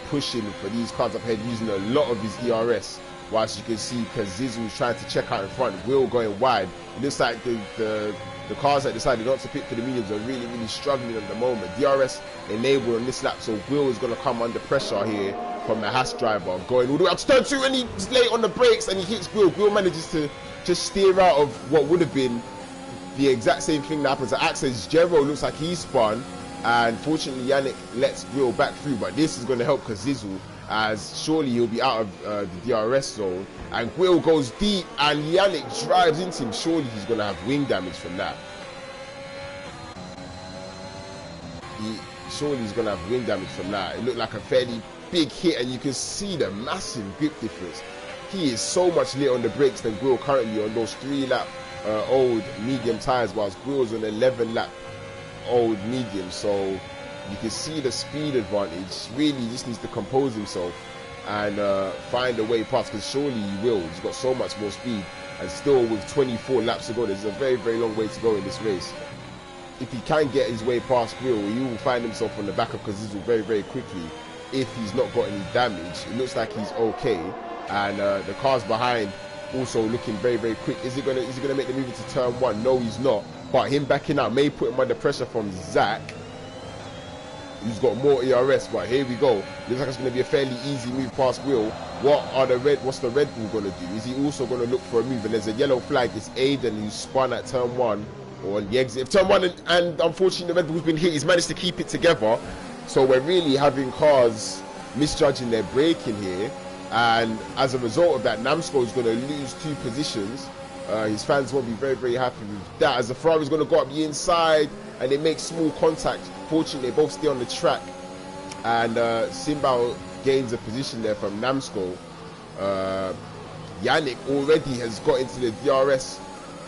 pushing for these cars up ahead, using a lot of his ERS. Whilst you can see Kazizu is trying to check out in front, Will going wide. It looks like the cars that decided not to pick for the mediums are really, really struggling at the moment. DRS enabled on this lap, so Will is going to come under pressure here from the Haas driver, going all the way up to turn 2, and he's late on the brakes and he hits Will. Will manages to just steer out of what would have been the exact same thing that happens to Axel. Jero looks like he's spun, and fortunately Yannick lets Will back through, but this is going to help Kazizu, as surely he'll be out of the DRS zone, and Will goes deep and Yannick drives into him. Surely he's going to have wing damage from that. Surely he's going to have wing damage from that. It looked like a fairly big hit, and you can see the massive grip difference. He is so much later on the brakes than Will currently on those 3-lap old medium tyres, whilst Will's on 11-lap old medium. So you can see the speed advantage. Really just needs to compose himself and find a way past, because surely he will. He's got so much more speed, and still with 24 laps to go, there's a very, very long way to go in this race. If he can get his way past Will, he will find himself on the back of Kazizu very, very quickly. If he's not got any damage, it looks like he's okay, and the cars behind also looking very, very quick. Is he gonna make the move into turn 1? No, he's not. But him backing out may put him under pressure from Zach, who's got more ERS. But here we go. Looks like it's going to be a fairly easy move past Will. What's the Red Bull going to do? Is he also going to look for a move? And there's a yellow flag. It's Aiden who's spun at turn 1, or on the exit of turn 1, and unfortunately the Red Bull's been hit. He's managed to keep it together. So we're really having cars misjudging their braking here, and as a result of that, Namsco is going to lose 2 positions. His fans won't be very, very happy with that, as the Ferrari is going to go up the inside and they make small contact. Fortunately, they both stay on the track, and Simbao gains a position there from Namsco. Yannick already has got into the DRS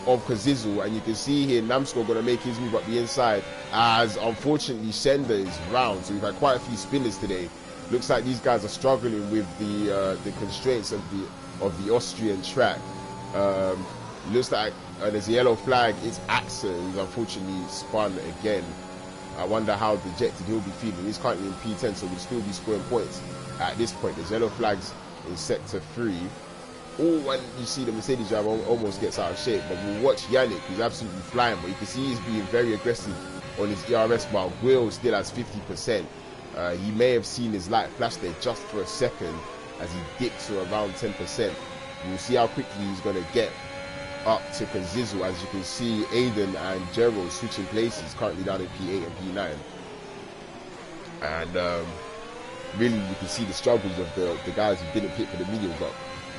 of Kazizu, and you can see here Namsco going to make his move up the inside, as unfortunately Shender is round. So we've had quite a few spinners today. Looks like these guys are struggling with the constraints of the Austrian track. Looks like there's a yellow flag. It's Axel who's unfortunately spun again. I wonder how dejected he'll be feeling. He's currently in P10, so we'll still be scoring points at this point. There's yellow flags in sector 3. Oh, and you see the Mercedes driver almost gets out of shape, but we'll watch Yannick, who's absolutely flying, but you can see he's being very aggressive on his ERS, while Will still has 50%. He may have seen his light flash there just for a second as he dipped to around 10%. We'll see how quickly he's going to get up to Kazizu. As you can see, Aiden and Gerald switching places, currently down in P8 and P9. And really, you can see the struggles of the guys who didn't pick for the medium, but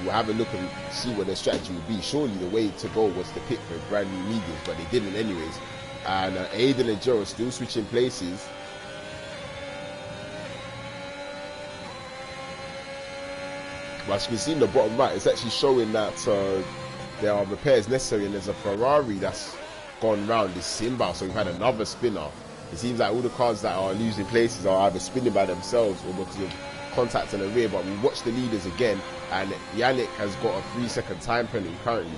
we'll have a look and see what their strategy would be. Surely the way to go was to pick for brand new mediums, but they didn't anyways. And Aiden and Gerald still switching places. But as you can see in the bottom right, it's actually showing that there are repairs necessary, and there's a Ferrari that's gone round this Simba, so we've had another spinner. It seems like all the cars that are losing places are either spinning by themselves or because of contact in the rear. But we watch the leaders again, and Yannick has got a 3-second time penalty currently.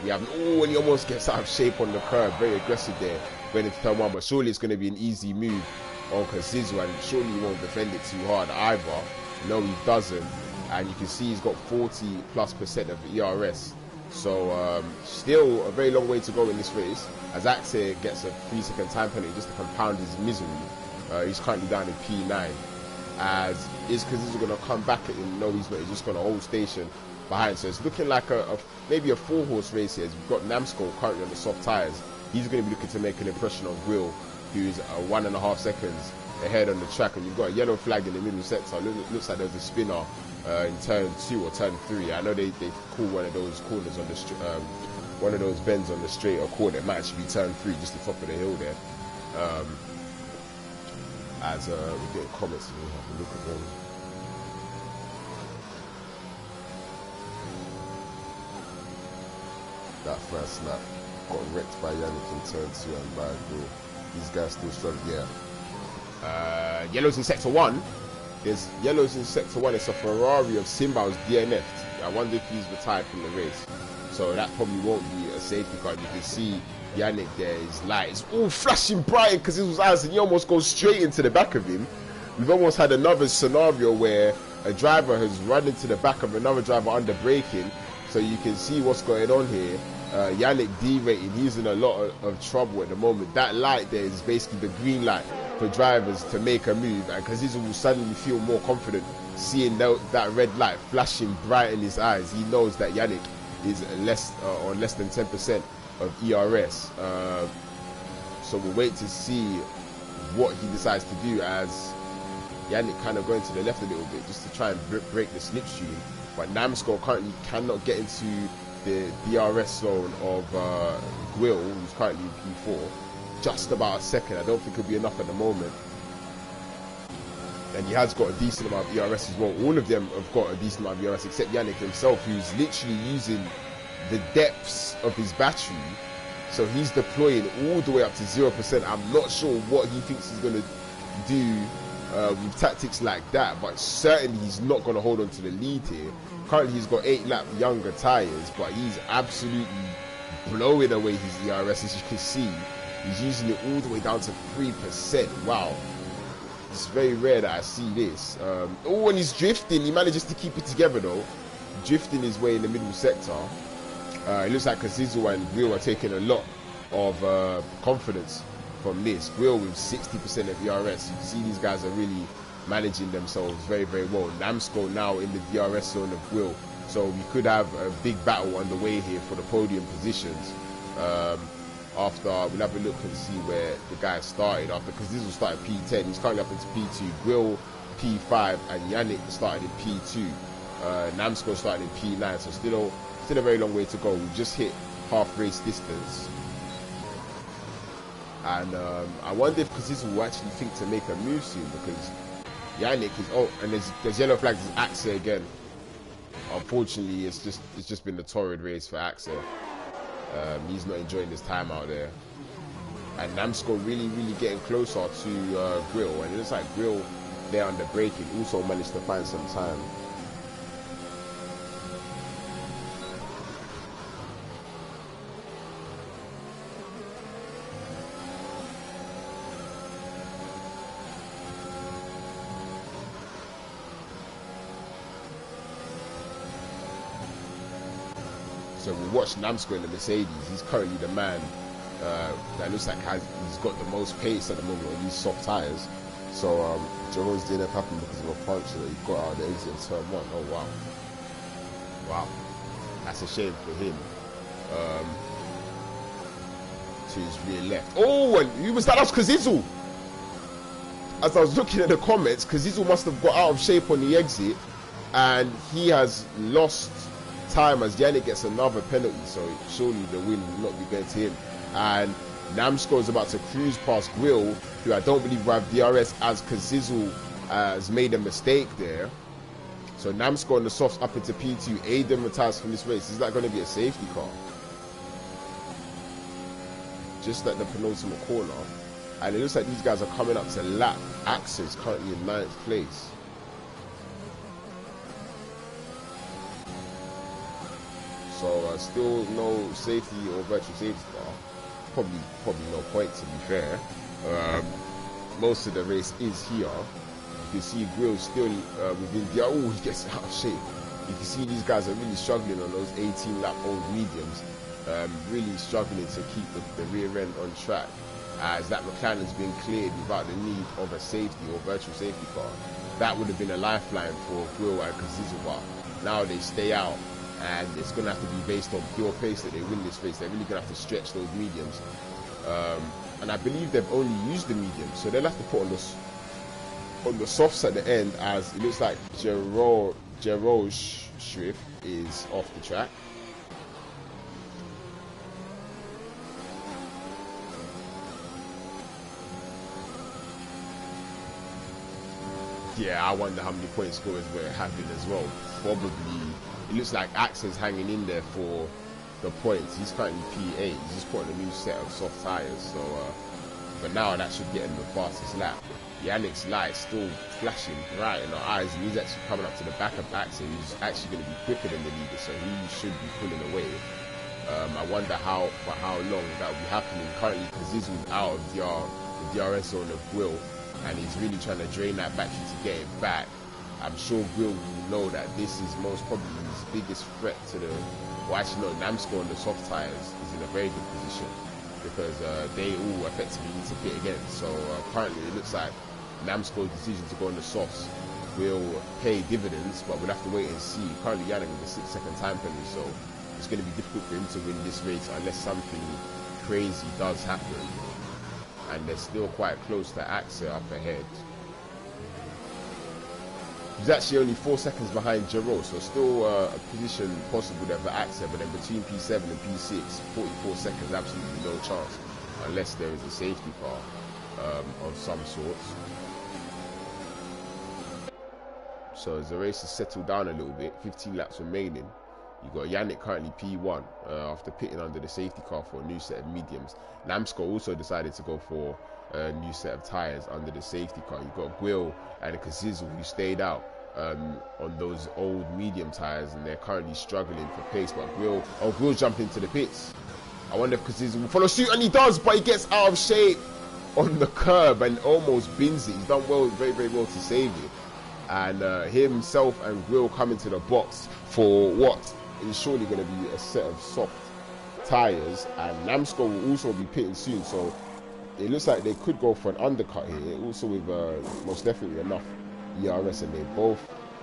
We have, and he almost gets out of shape on the curb, very aggressive there, going into turn 1, but surely it's going to be an easy move on Kazizu, and surely he won't defend it too hard either. No, he doesn't. And you can see he's got 40+% of ERS. So still a very long way to go in this race, as Axe gets a 3-second time penalty just to compound his misery. He's currently down in P9. As is Kazizu going to come back at him? No, he's not. He's just going to hold station behind. So it's looking like maybe a 4-horse race here. We've got Namsko currently on the soft tyres. He's going to be looking to make an impression on Grill, who's 1.5 seconds ahead on the track. And you've got a yellow flag in the middle sector. Looks like there's a spinner in turn 2 or turn 3. I know they call one of those corners on the one of those bends on the straight or corner. It might actually be turn 3, just the top of the hill there. As we get comments, and we'll have a look at them. That first lap got wrecked by Yannick in turn 2 and by Grill. These guys still struggle. Yeah. Yellows in sector 1. There's yellows in sector 1. It's a Ferrari of Simba's DNF'd. I wonder if he's retired from the race. So that probably won't be a safety car. You can see Yannick there, his light is all flashing bright because it was eyes, and he almost goes straight into the back of him. We've almost had another scenario where a driver has run into the back of another driver under braking. So you can see what's going on here. Yannick derating. He's in a lot of trouble at the moment. That light there is basically the green light for drivers to make a move, and because he will suddenly feel more confident seeing that red light flashing bright in his eyes. He knows that Yannick is less than 10% of ERS. So we'll wait to see what he decides to do, as Yannick kind of going to the left a little bit just to try and break the slipstream. But Namsko currently cannot get into the DRS zone of Gwill, who's currently in P4. Just about a second. I don't think it'll be enough at the moment. And he has got a decent amount of ERS as well. All of them have got a decent amount of ERS except Yannick himself, who's literally using the depths of his battery. So he's deploying all the way up to 0%. I'm not sure what he thinks he's going to do with tactics like that, but certainly he's not going to hold on to the lead here. Currently he's got 8-lap younger tyres, but he's absolutely blowing away his ERS. As you can see, he's using it all the way down to 3%. Wow. It's very rare that I see this. When he's drifting, he manages to keep it together though. Drifting his way in the middle sector. It looks like Kazizu and Grill are taking a lot of confidence from this. Grill with 60% of ERS. You can see these guys are really managing themselves very, very well. Namsko now in the DRS zone of Grill. So we could have a big battle underway here for the podium positions. After we'll have a look and see where the guy started after, because this will start at P10. He's currently up into P2. Grill P5 and Yannick started in P2. Namsko started in P9. So still a very long way to go. We've just hit half race distance. And I wonder if Kazizu will actually think to make a move soon, because Yannick is and there's yellow flags is Axe again. Unfortunately, it's just been a torrid race for Axe. He's not enjoying his time out there. And Namsko really getting closer to Grill, and it looks like Grill there under braking also managed to find some time. So we watch Namsko in the Mercedes. He's currently the man that looks like he's got the most pace at the moment on these soft tyres. So Jerome's DNF happened because of a puncture that he got out of the exit of turn 1. Oh wow. Wow. That's a shame for him. to his rear left. Oh, and who was that? That was Kazizel. As I was looking at the comments, Kazizel must have got out of shape on the exit, and he has lost time as Yannick gets another penalty, so surely the win will not be going to him. And Namsco is about to cruise past Grill, who I don't believe will have DRS, as Kazizel has made a mistake there. So Namsco on the softs up into P2. Aiden retires from this race. Is that going to be a safety car? Just at the penultimate corner. And it looks like these guys are coming up to lap. Axe is currently in 9th place. So still no safety or virtual safety car. Probably no point, to be fair. Most of the race is here. You can see Grill still within the... Oh, he gets out of shape. You can see these guys are really struggling on those 18-lap old mediums. Really struggling to keep the rear end on track, as that McLaren's been cleared without the need of a safety or virtual safety car. That would have been a lifeline for Grill and Kazizel. Now they stay out, and it's going to have to be based on pure pace that they win this race. They're really going to have to stretch those mediums. And I believe they've only used the mediums, so they'll have to put on the softs at the end, as it looks like Gerard Schrift is off the track. Yeah, I wonder how many point scorers we're having as well. Probably, it looks like Axel's hanging in there for the points. He's currently P8. He's just putting a new set of soft tires. So, but now that should get him the fastest lap. Yannick's light still flashing right in our eyes, and he's actually coming up to the back of Axel, who's actually going to be quicker than the leader, so he should be pulling away. I wonder for how long that will be happening. Currently, Kazizel's out of the DRS zone of Grill, and he's really trying to drain that battery to get it back. I'm sure Grill will know that this is most probably his biggest threat to the... Well, actually, no, Namsco on the soft tires is in a very good position, because they all effectively need to pit again. So currently, it looks like Namsco's decision to go on the softs will pay dividends, but we'll have to wait and see. Currently, Yannick with a 6-second time penalty, so it's going to be difficult for him to win this race unless something crazy does happen. And they're still quite close to Axel up ahead. He's actually only 4 seconds behind Giro, so still a position possible there for Axel, but then between P7 and P6, 44 seconds, absolutely no chance, unless there is a safety car of some sort. So as the race has settled down a little bit, 15 laps remaining, you've got Yannick currently P1 after pitting under the safety car for a new set of mediums. Namsco also decided to go for a new set of tyres under the safety car. You've got Grill and Kazizel, who stayed out on those old medium tyres, and they're currently struggling for pace. But Grill jumped into the pits. I wonder if Kazizel will follow suit, and he does, but he gets out of shape on the curb and almost bins it. He's done well, very, very well to save it. And himself and Grill come into the box for what is surely going to be a set of soft tyres, and Namsco will also be pitting soon, so it looks like they could go for an undercut here, also with most definitely enough ERS, and they both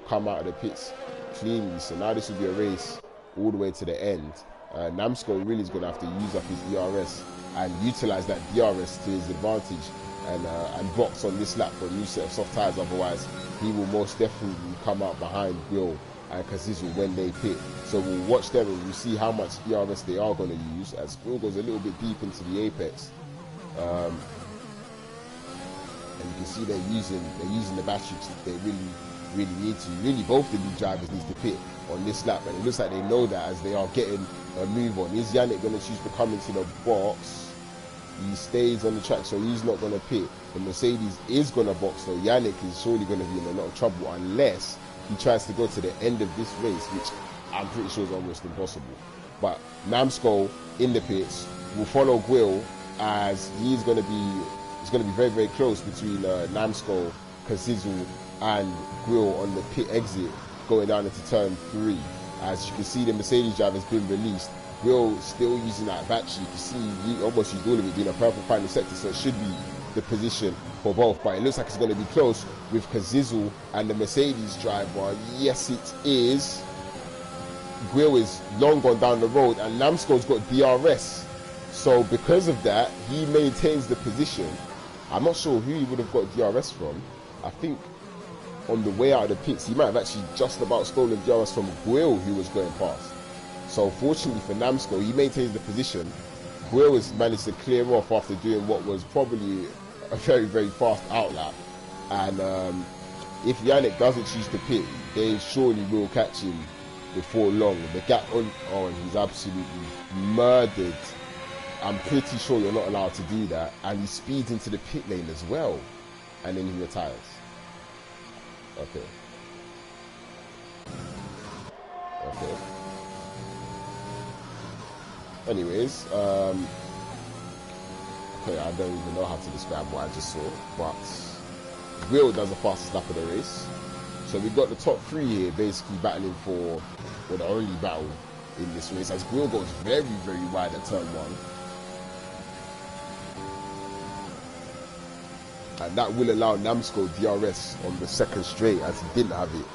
come out of the pits cleanly. So now this will be a race all the way to the end. Namsco really is going to have to use up his ERS and utilise that DRS to his advantage, and box on this lap for a new set of soft tyres. Otherwise, he will most definitely come out behind Grill and Kazizel when they pit. So we'll watch them and we'll see how much ERS they are going to use, as Grill goes a little bit deep into the apex. And you can see they're using the batteries they really need to. Really, both the lead drivers need to pit on this lap, and it looks like they know that as they are getting a move on. Is Yannick going to choose to come into the box? He stays on the track, so he's not going to pit. The Mercedes is going to box, so Yannick is surely going to be in a lot of trouble unless he tries to go to the end of this race, which I'm pretty sure is almost impossible. But Namsco in the pits will follow Grill, as he's going to be, it's going to be very, very close between Namsco, Kazizel and Grill on the pit exit going down into turn 3. As you can see, the Mercedes driver has been released. Grill still using that battery. You can see he almost used all of it being a purple final sector, so it should be the position for both, but it looks like it's going to be close with Kazizel and the Mercedes driver. Yes, it is. Guil is long gone down the road, and Namsko's got DRS. So because of that, he maintains the position. I'm not sure who he would have got DRS from. I think on the way out of the pits, he might have actually just about stolen DRS from Guil, who was going past. So fortunately for Namsko, he maintains the position. Guil has managed to clear off after doing what was probably a very, very fast outlap. And if Yannick doesn't choose to pit, they surely will catch him before long. The gap on, and he's absolutely murdered. I'm pretty sure you're not allowed to do that. And he speeds into the pit lane as well. And then he retires. Okay. Okay. Anyways, okay, I don't even know how to describe what I just saw, but Guil does the fastest lap of the race. So we've got the top three here basically battling for, or the only battle in this race, as Guil goes very, very wide at turn 1. And that will allow Namsko DRS on the second straight, as he didn't have it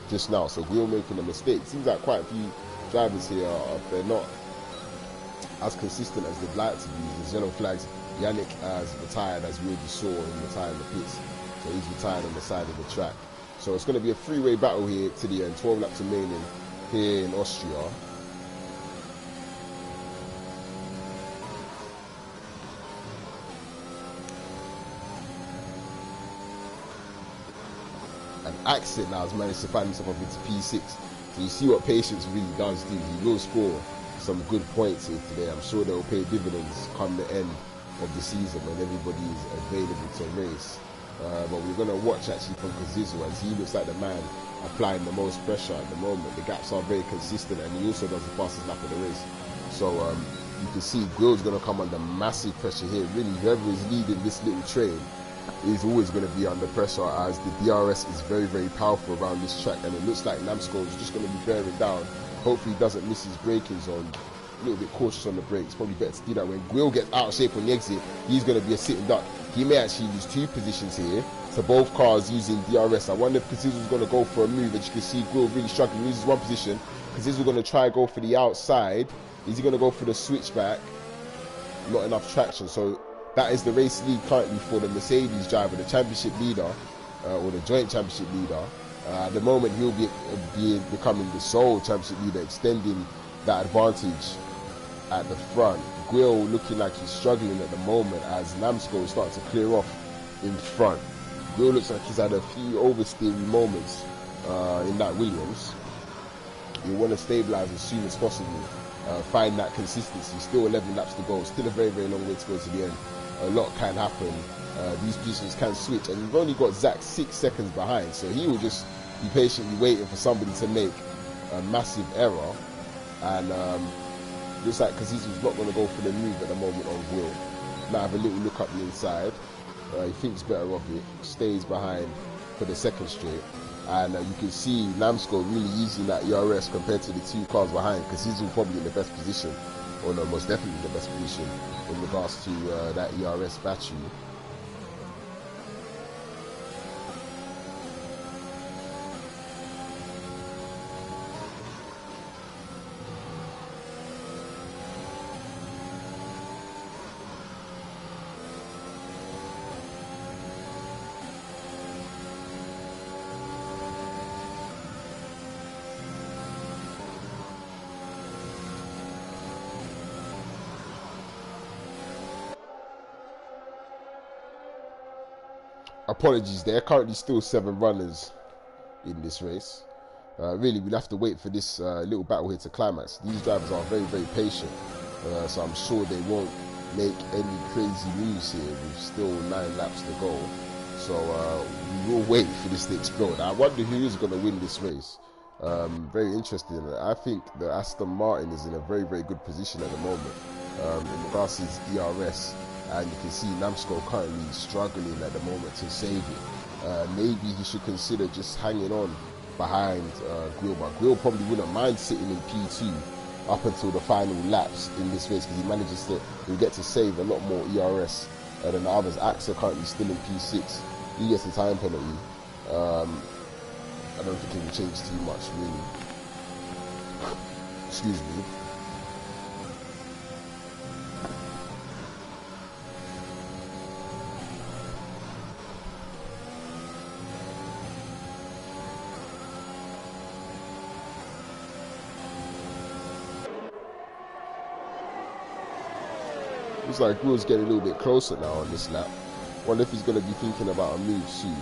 just now. So Guil making a mistake. Seems like quite a few drivers here they're not as consistent as they'd like to be. The yellow flags, Yannick has retired, as we already saw him retire in the pits. So he's retired on the side of the track. So it's going to be a three-way battle here to the end. 12 laps remaining here in Austria. And Accent now has managed to find himself up into P6. So you see what patience really does do. He will score some good points here today. I'm sure they'll pay dividends come the end of the season when everybody is available to race. But we're going to watch actually from Kazizo, as he looks like the man applying the most pressure at the moment. The gaps are very consistent, and he also does the fastest lap of the race. So you can see Guil's going to come under massive pressure here. Really, whoever is leading this little train is always going to be under pressure, as the DRS is very, very powerful around this track, and it looks like Namsko is just going to be bearing down. Hopefully he doesn't miss his braking zone. A little bit cautious on the brakes. Probably better to do that. When Guil gets out of shape on the exit, he's going to be a sitting duck. He may actually lose two positions here to both cars using DRS. I wonder if Kazizo's going to go for a move. As you can see, Guil really struggling. He loses one position. Kazizo's going to try and go for the outside. Is he going to go for the switchback? Not enough traction. So that is the race lead currently for the Mercedes driver, the championship leader, or the joint championship leader. At the moment, he'll be becoming the sole championship leader, extending that advantage at the front. Guil looking like he's struggling at the moment, as Namsko is starting to clear off in front. Guil looks like he's had a few oversteering moments in that Williams. You want to stabilise as soon as possible, find that consistency. Still 11 laps to go, still a very, very long way to go to the end. A lot can happen. These positions can switch, and you've only got Zach 6 seconds behind, so he will just be patiently waiting for somebody to make a massive error. And looks like Kazizo's not going to go for the move at the moment on Guil. Now have a little look up the inside. He thinks better of it, stays behind for the second straight. And you can see Namsko really using that ERS compared to the two cars behind. Kazizo probably in the best position, or no, most definitely the best position in regards to that ERS battery. Apologies, there are currently still 7 runners in this race. Really, we'll have to wait for this little battle here to climax. These drivers are very, very patient, so I'm sure they won't make any crazy moves here with still 9 laps to go. So we will wait for this to explode. I wonder who is going to win this race. Very interesting. I think the Aston Martin is in a very, very good position at the moment in regards to his ERS. And you can see Namsko currently struggling at the moment to save it. Maybe he should consider just hanging on behind Guil, but Guil probably wouldn't mind sitting in P2 up until the final laps in this race, because he manages to get to save a lot more ERS than the others. Axel currently still in P6. He gets the time penalty. I don't think it will change too much, really. Excuse me. Looks like Grill's getting a little bit closer now on this lap. Wonder if he's going to be thinking about a move soon.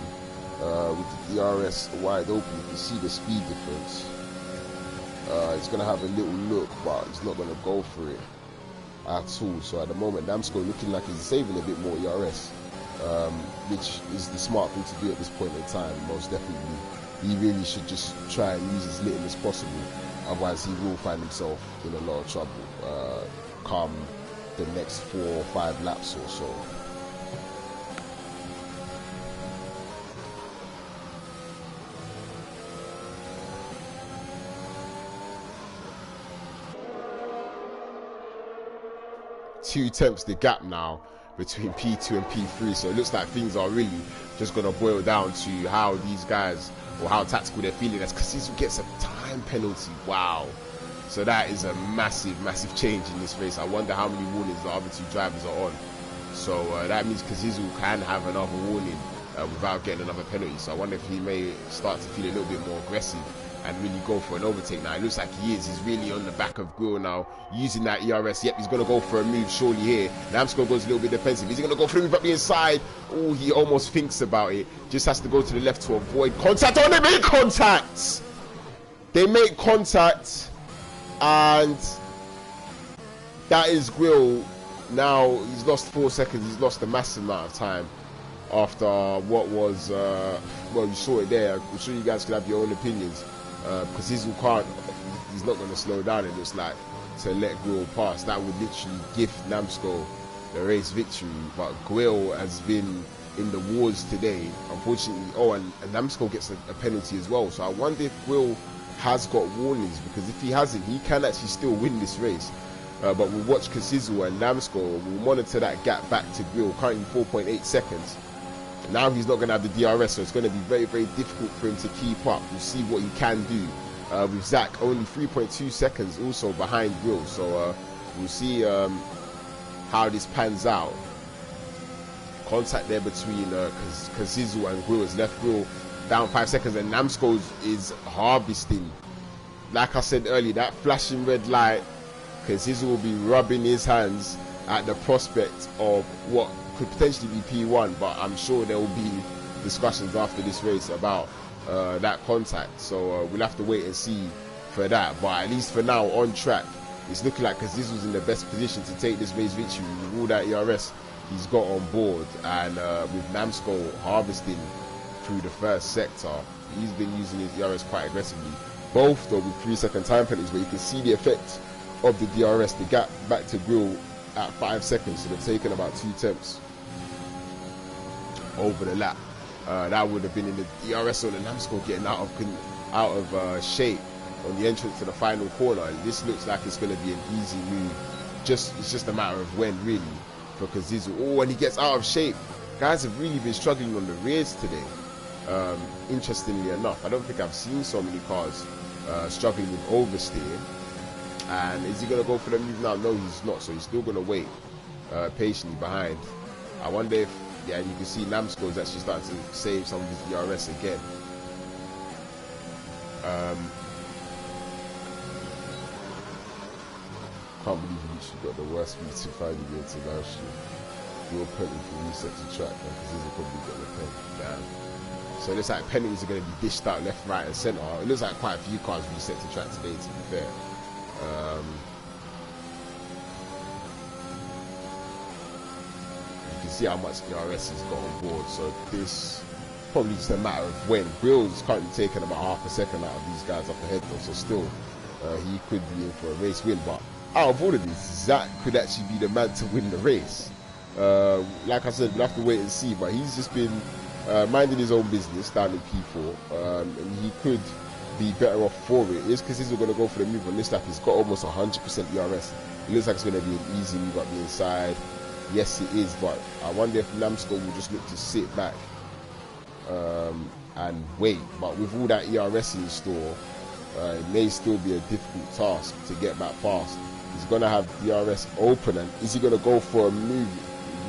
With the DRS wide open, you can see the speed difference. He's going to have a little look, but he's not going to go for it at all. So at the moment, Namsco looking like he's saving a bit more ERS, which is the smart thing to do at this point in time. Most definitely, he really should just try and use as little as possible. Otherwise, he will find himself in a lot of trouble come the next 4 or 5 laps or so. Two tenths the gap now between P2 and P3, so it looks like things are really just going to boil down to how these guys, or how tactical they're feeling, as Kazizu gets a time penalty. Wow. So that is a massive change in this race. I wonder how many warnings the other 2 drivers are on. So that means Kazizu can have another warning without getting another penalty. So I wonder if he may start to feel a little bit more aggressive and really go for an overtake now. It looks like he is. He's really on the back of Grill now, using that ERS. Yep, he's going to go for a move surely here. Namsco goes a little bit defensive. Is he going to go for the move up the inside? Oh, he almost thinks about it. Just has to go to the left to avoid contact. Oh, they make contact! They make contact. And that is Grill. Now he's lost 4 seconds. He's lost a massive amount of time after what was, well, you saw it there. I'm sure you guys could have your own opinions. Because he's not going to slow down, it looks like, to let Grill pass. That would literally give Namsco the race victory. But Grill has been in the wars today, unfortunately. Oh, and Namsco gets a penalty as well. So I wonder if Grill has got warnings, because if he hasn't, he can actually still win this race. But we'll watch Kazizu and Namsco. We'll monitor that gap back to Grill, currently 4.8 seconds. Now he's not going to have the DRS, so it's going to be very difficult for him to keep up. We'll see what he can do. With Zach only 3.2 seconds also behind Grill. So we'll see how this pans out. Contact there between Kazizu and Grill has left Grill down 5 seconds, and Namsco is harvesting. Like I said earlier, that flashing red light, Kazizu will be rubbing his hands at the prospect of what could potentially be P1, but I'm sure there will be discussions after this race about that contact. So we'll have to wait and see for that. But at least for now, on track, it's looking like Kazizu's in the best position to take this race victory with all that ERS he's got on board, and with Namsco harvesting through the first sector. He's been using his DRS quite aggressively, both though with 3-second time penalties, where you can see the effect of the DRS. The gap back to Grill at 5 seconds, so they've taken about 2 tenths over the lap. That would have been in the DRS on the Namsco getting out of shape on the entrance to the final corner. This looks like it's going to be an easy move. It's just a matter of when, really, for Kazizu. Oh, and he gets out of shape. Guys have really been struggling on the rears today. Interestingly enough, I don't think I've seen so many cars struggling with oversteer. And is he going to go for the move now? No, he's not. So he's still going to wait patiently behind. I wonder if, yeah, you can see Namsco is actually starting to save some of his DRS again. Can't believe he literally got the worst speed to find the international. Real penalty for reset to track, because he's probably got the pen. Damn. So it looks like penalties are going to be dished out left, right, and centre. It looks like quite a few cars reset to track today, to be fair. You can see how much DRS he's got on board. So this probably just a matter of when. Grill's currently taking about half a second out of these guys up ahead, though. So still, he could be in for a race win. But out of all of this, Zach could actually be the man to win the race. Like I said, we'll have to wait and see. But he's just been minding his own business down in P4, and he could be better off for it. It's because he's going to go for the move on this lap. He's got almost 100% ERS. It looks like it's going to be an easy move up the inside. Yes, it is, but I wonder if Namsco will just look to sit back and wait. But with all that ERS in store, It may still be a difficult task to get back fast. He's going to have DRS open, and is he going to go for a move?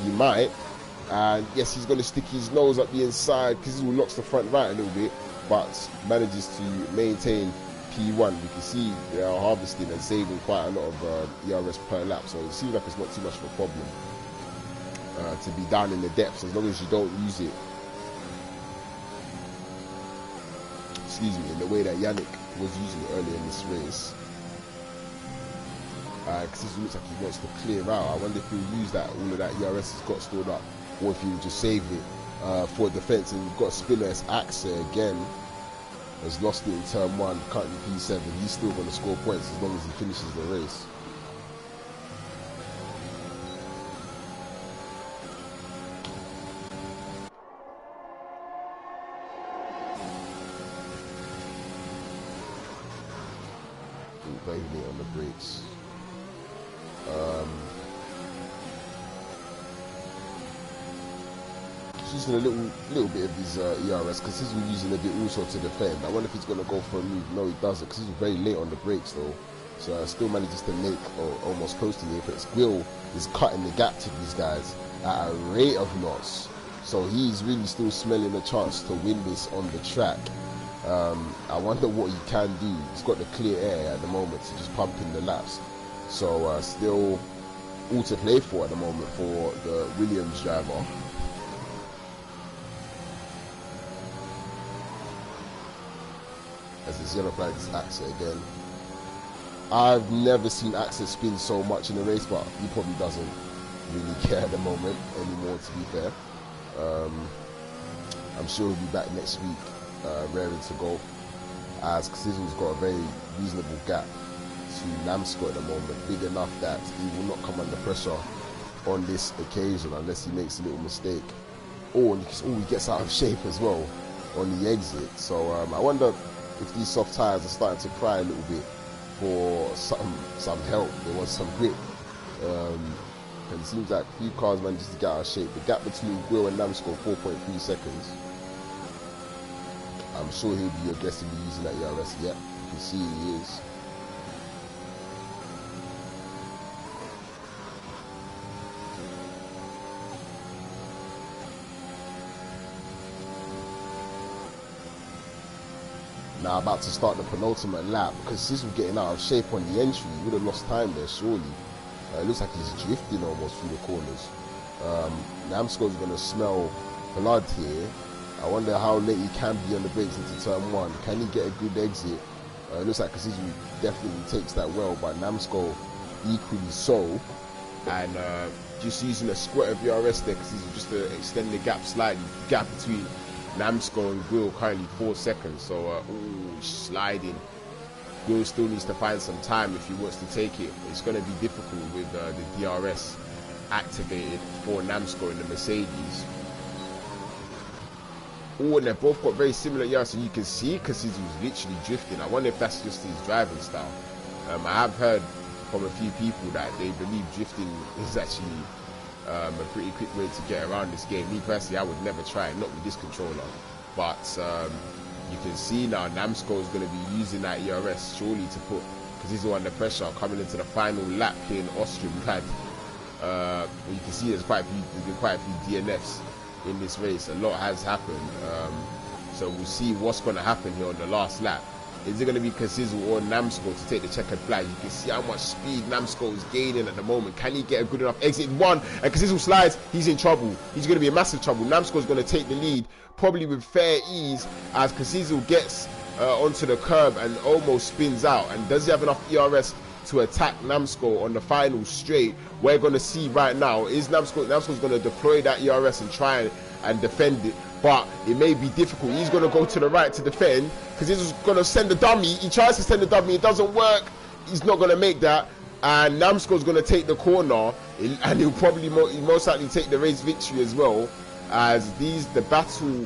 He might. And yes, he's going to stick his nose up the inside because he locks the front right a little bit, but manages to maintain P1. You can see they are harvesting and saving quite a lot of ERS per lap, so it seems like it's not too much of a problem to be down in the depths as long as you don't use it, excuse me, in the way that Yannick was using it earlier in this race. Because it looks like he wants to clear out. I wonder if he'll use that, all of that ERS has got stored up, or if he'll just save it for defense. And we've got Spinner's Axe again. Has lost it in turn 1, currently P7. He's still going to score points as long as he finishes the race. Very late on the brakes. He's using a little bit of his ERS because he's using a bit also to defend. I wonder if he's going to go for a move. No, he doesn't, because he's very late on the brakes though. So still manages to make almost close to the apex. Will is cutting the gap to these guys at a rate of knots. So he's really still smelling a chance to win this on the track. I wonder what he can do. He's got the clear air at the moment to just pump in the laps. So still all to play for at the moment for the Williams driver. As his yellow flag is Axe again. I've never seen Axe spin so much in a race, but he probably doesn't really care at the moment anymore, to be fair. I'm sure he'll be back next week, raring to go, as Casizo's got a very reasonable gap to Namsco at the moment, big enough that he will not come under pressure on this occasion unless he makes a little mistake, or he gets out of shape as well on the exit. So I wonder if these soft tyres are starting to cry a little bit for some help. They want some grip. And it seems like a few cars managed to get out of shape. The gap between Will and Namsco, 4.3 seconds. I'm sure he'll be aggressively using that ERS. Yep, you can see he is. Now about to start the penultimate lap, because he's getting out of shape on the entry. He would have lost time there, surely. It looks like he's drifting almost through the corners. Namsco's going to smell blood here. I wonder how late he can be on the brakes into turn 1. Can he get a good exit? It looks like Casizo definitely takes that well, but Namsco equally so. And just using a squirt of ERS there, Casizo, just to extend the gap slightly. Gap between Namsco and Will currently 4 seconds. So sliding. Will still needs to find some time if he wants to take it. It's going to be difficult with the DRS activated for Namsco in the Mercedes. And they've both got very similar ERS, and you can see Casizo's literally drifting. I wonder if that's just his driving style. I have heard from a few people that they believe drifting is actually a pretty quick way to get around this game. Me personally, I would never try it, not with this controller. But you can see now Namsco is going to be using that ERS surely to put Casizo under pressure coming into the final lap here in Austria. We've had, you can see there's been quite a few DNFs in this race. A lot has happened. So we'll see what's going to happen here on the last lap. Is it going to be Casizo or Namsco to take the checkered flag? You can see how much speed Namsco is gaining at the moment. Can he get a good enough exit? One, and Casizo slides, he's in trouble. He's going to be in massive trouble. Namsco is going to take the lead, probably with fair ease, as Casizo gets onto the curb and almost spins out. And does he have enough ERS to attack Namsco on the final straight? We're going to see right now. Is Namsco's going to deploy that ERS and try and defend it? But it may be difficult. He's going to go to the right to defend because he's going to send the dummy. He tries to send the dummy. It doesn't work. He's not going to make that. And Namsco's going to take the corner, and he'll probably most likely take the race victory as well. As the battle,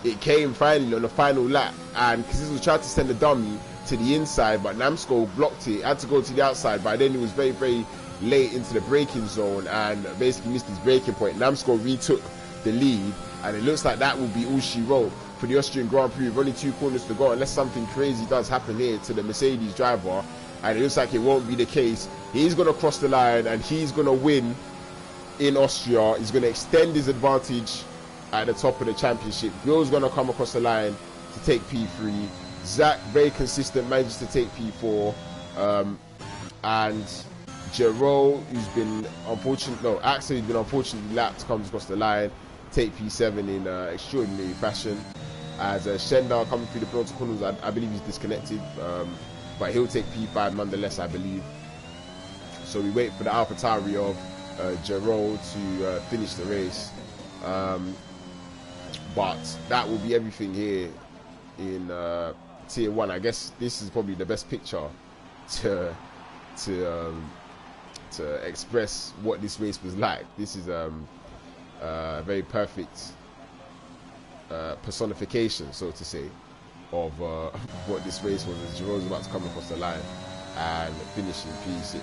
it came finally on the final lap, and Casizo tried to send the dummy to the inside, but Namsco blocked it. Had to go to the outside, but then he was very, very late into the braking zone and basically missed his braking point. Namsco retook the lead, and it looks like that will be all she wrote for the Austrian Grand Prix with only 2 corners to go, unless something crazy does happen here to the Mercedes driver, and it looks like it won't be the case. He's going to cross the line and he's going to win in Austria. He's going to extend his advantage at the top of the championship. Will's going to come across the line to take P3. Zach, very consistent, manages to take P4. And Gero, who's been Axel, who's been unfortunately lapped, comes across the line, take P7 in extraordinary fashion. As Shenda coming through the penalty corners, I believe he's disconnected, but he'll take P5 nonetheless, I believe. So we wait for the AlphaTauri of Gero to finish the race. But that will be everything here in Tier 1. I guess this is probably the best picture to express what this race was like. This is a very perfect personification, so to say, of what this race was, as Jerome's about to come across the line and finish in P6.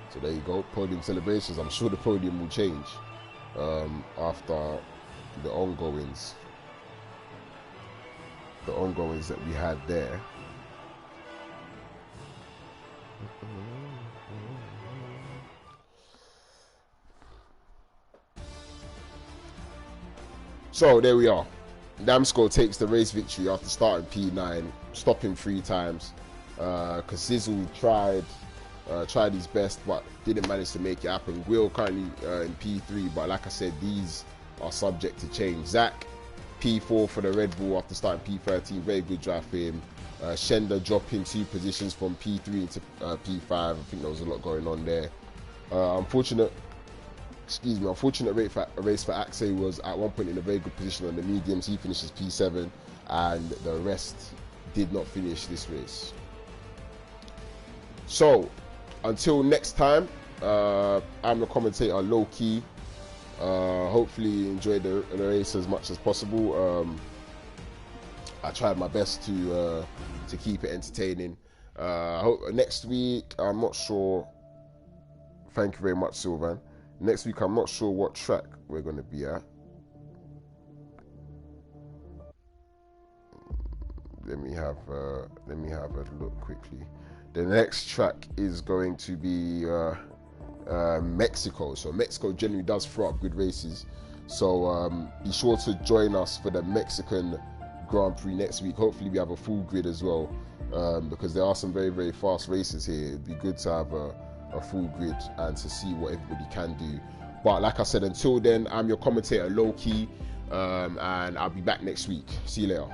So there you go, podium celebrations. I'm sure the podium will change after the ongoings that we had there. So there we are. Damsko takes the race victory after starting P9, stopping 3 times. Casizzle tried his best but didn't manage to make it happen. Will currently in P3, but like I said, these are subject to change. Zach, P4 for the Red Bull after starting P13, very good drive for him. Shenda dropping 2 positions from P3 into P5. I think there was a lot going on there. Unfortunate race for Axel, was at one point in a very good position on the mediums. He finishes P7 and the rest did not finish this race. So until next time, I'm the commentator Low Key. Hopefully you enjoyed the race as much as possible. I tried my best to keep it entertaining. Next week, I'm not sure. Thank you very much, Sylvan. Next week, I'm not sure what track we're going to be at. Let me have a look quickly. The next track is going to be Mexico. So Mexico generally does throw up good races. So be sure to join us for the Mexican Grand Prix next week. Hopefully we have a full grid as well, because there are some very, very fast races here. It'd be good to have a full grid and to see what everybody can do. But like I said, until then, I'm your commentator Low Key, and I'll be back next week. See you later.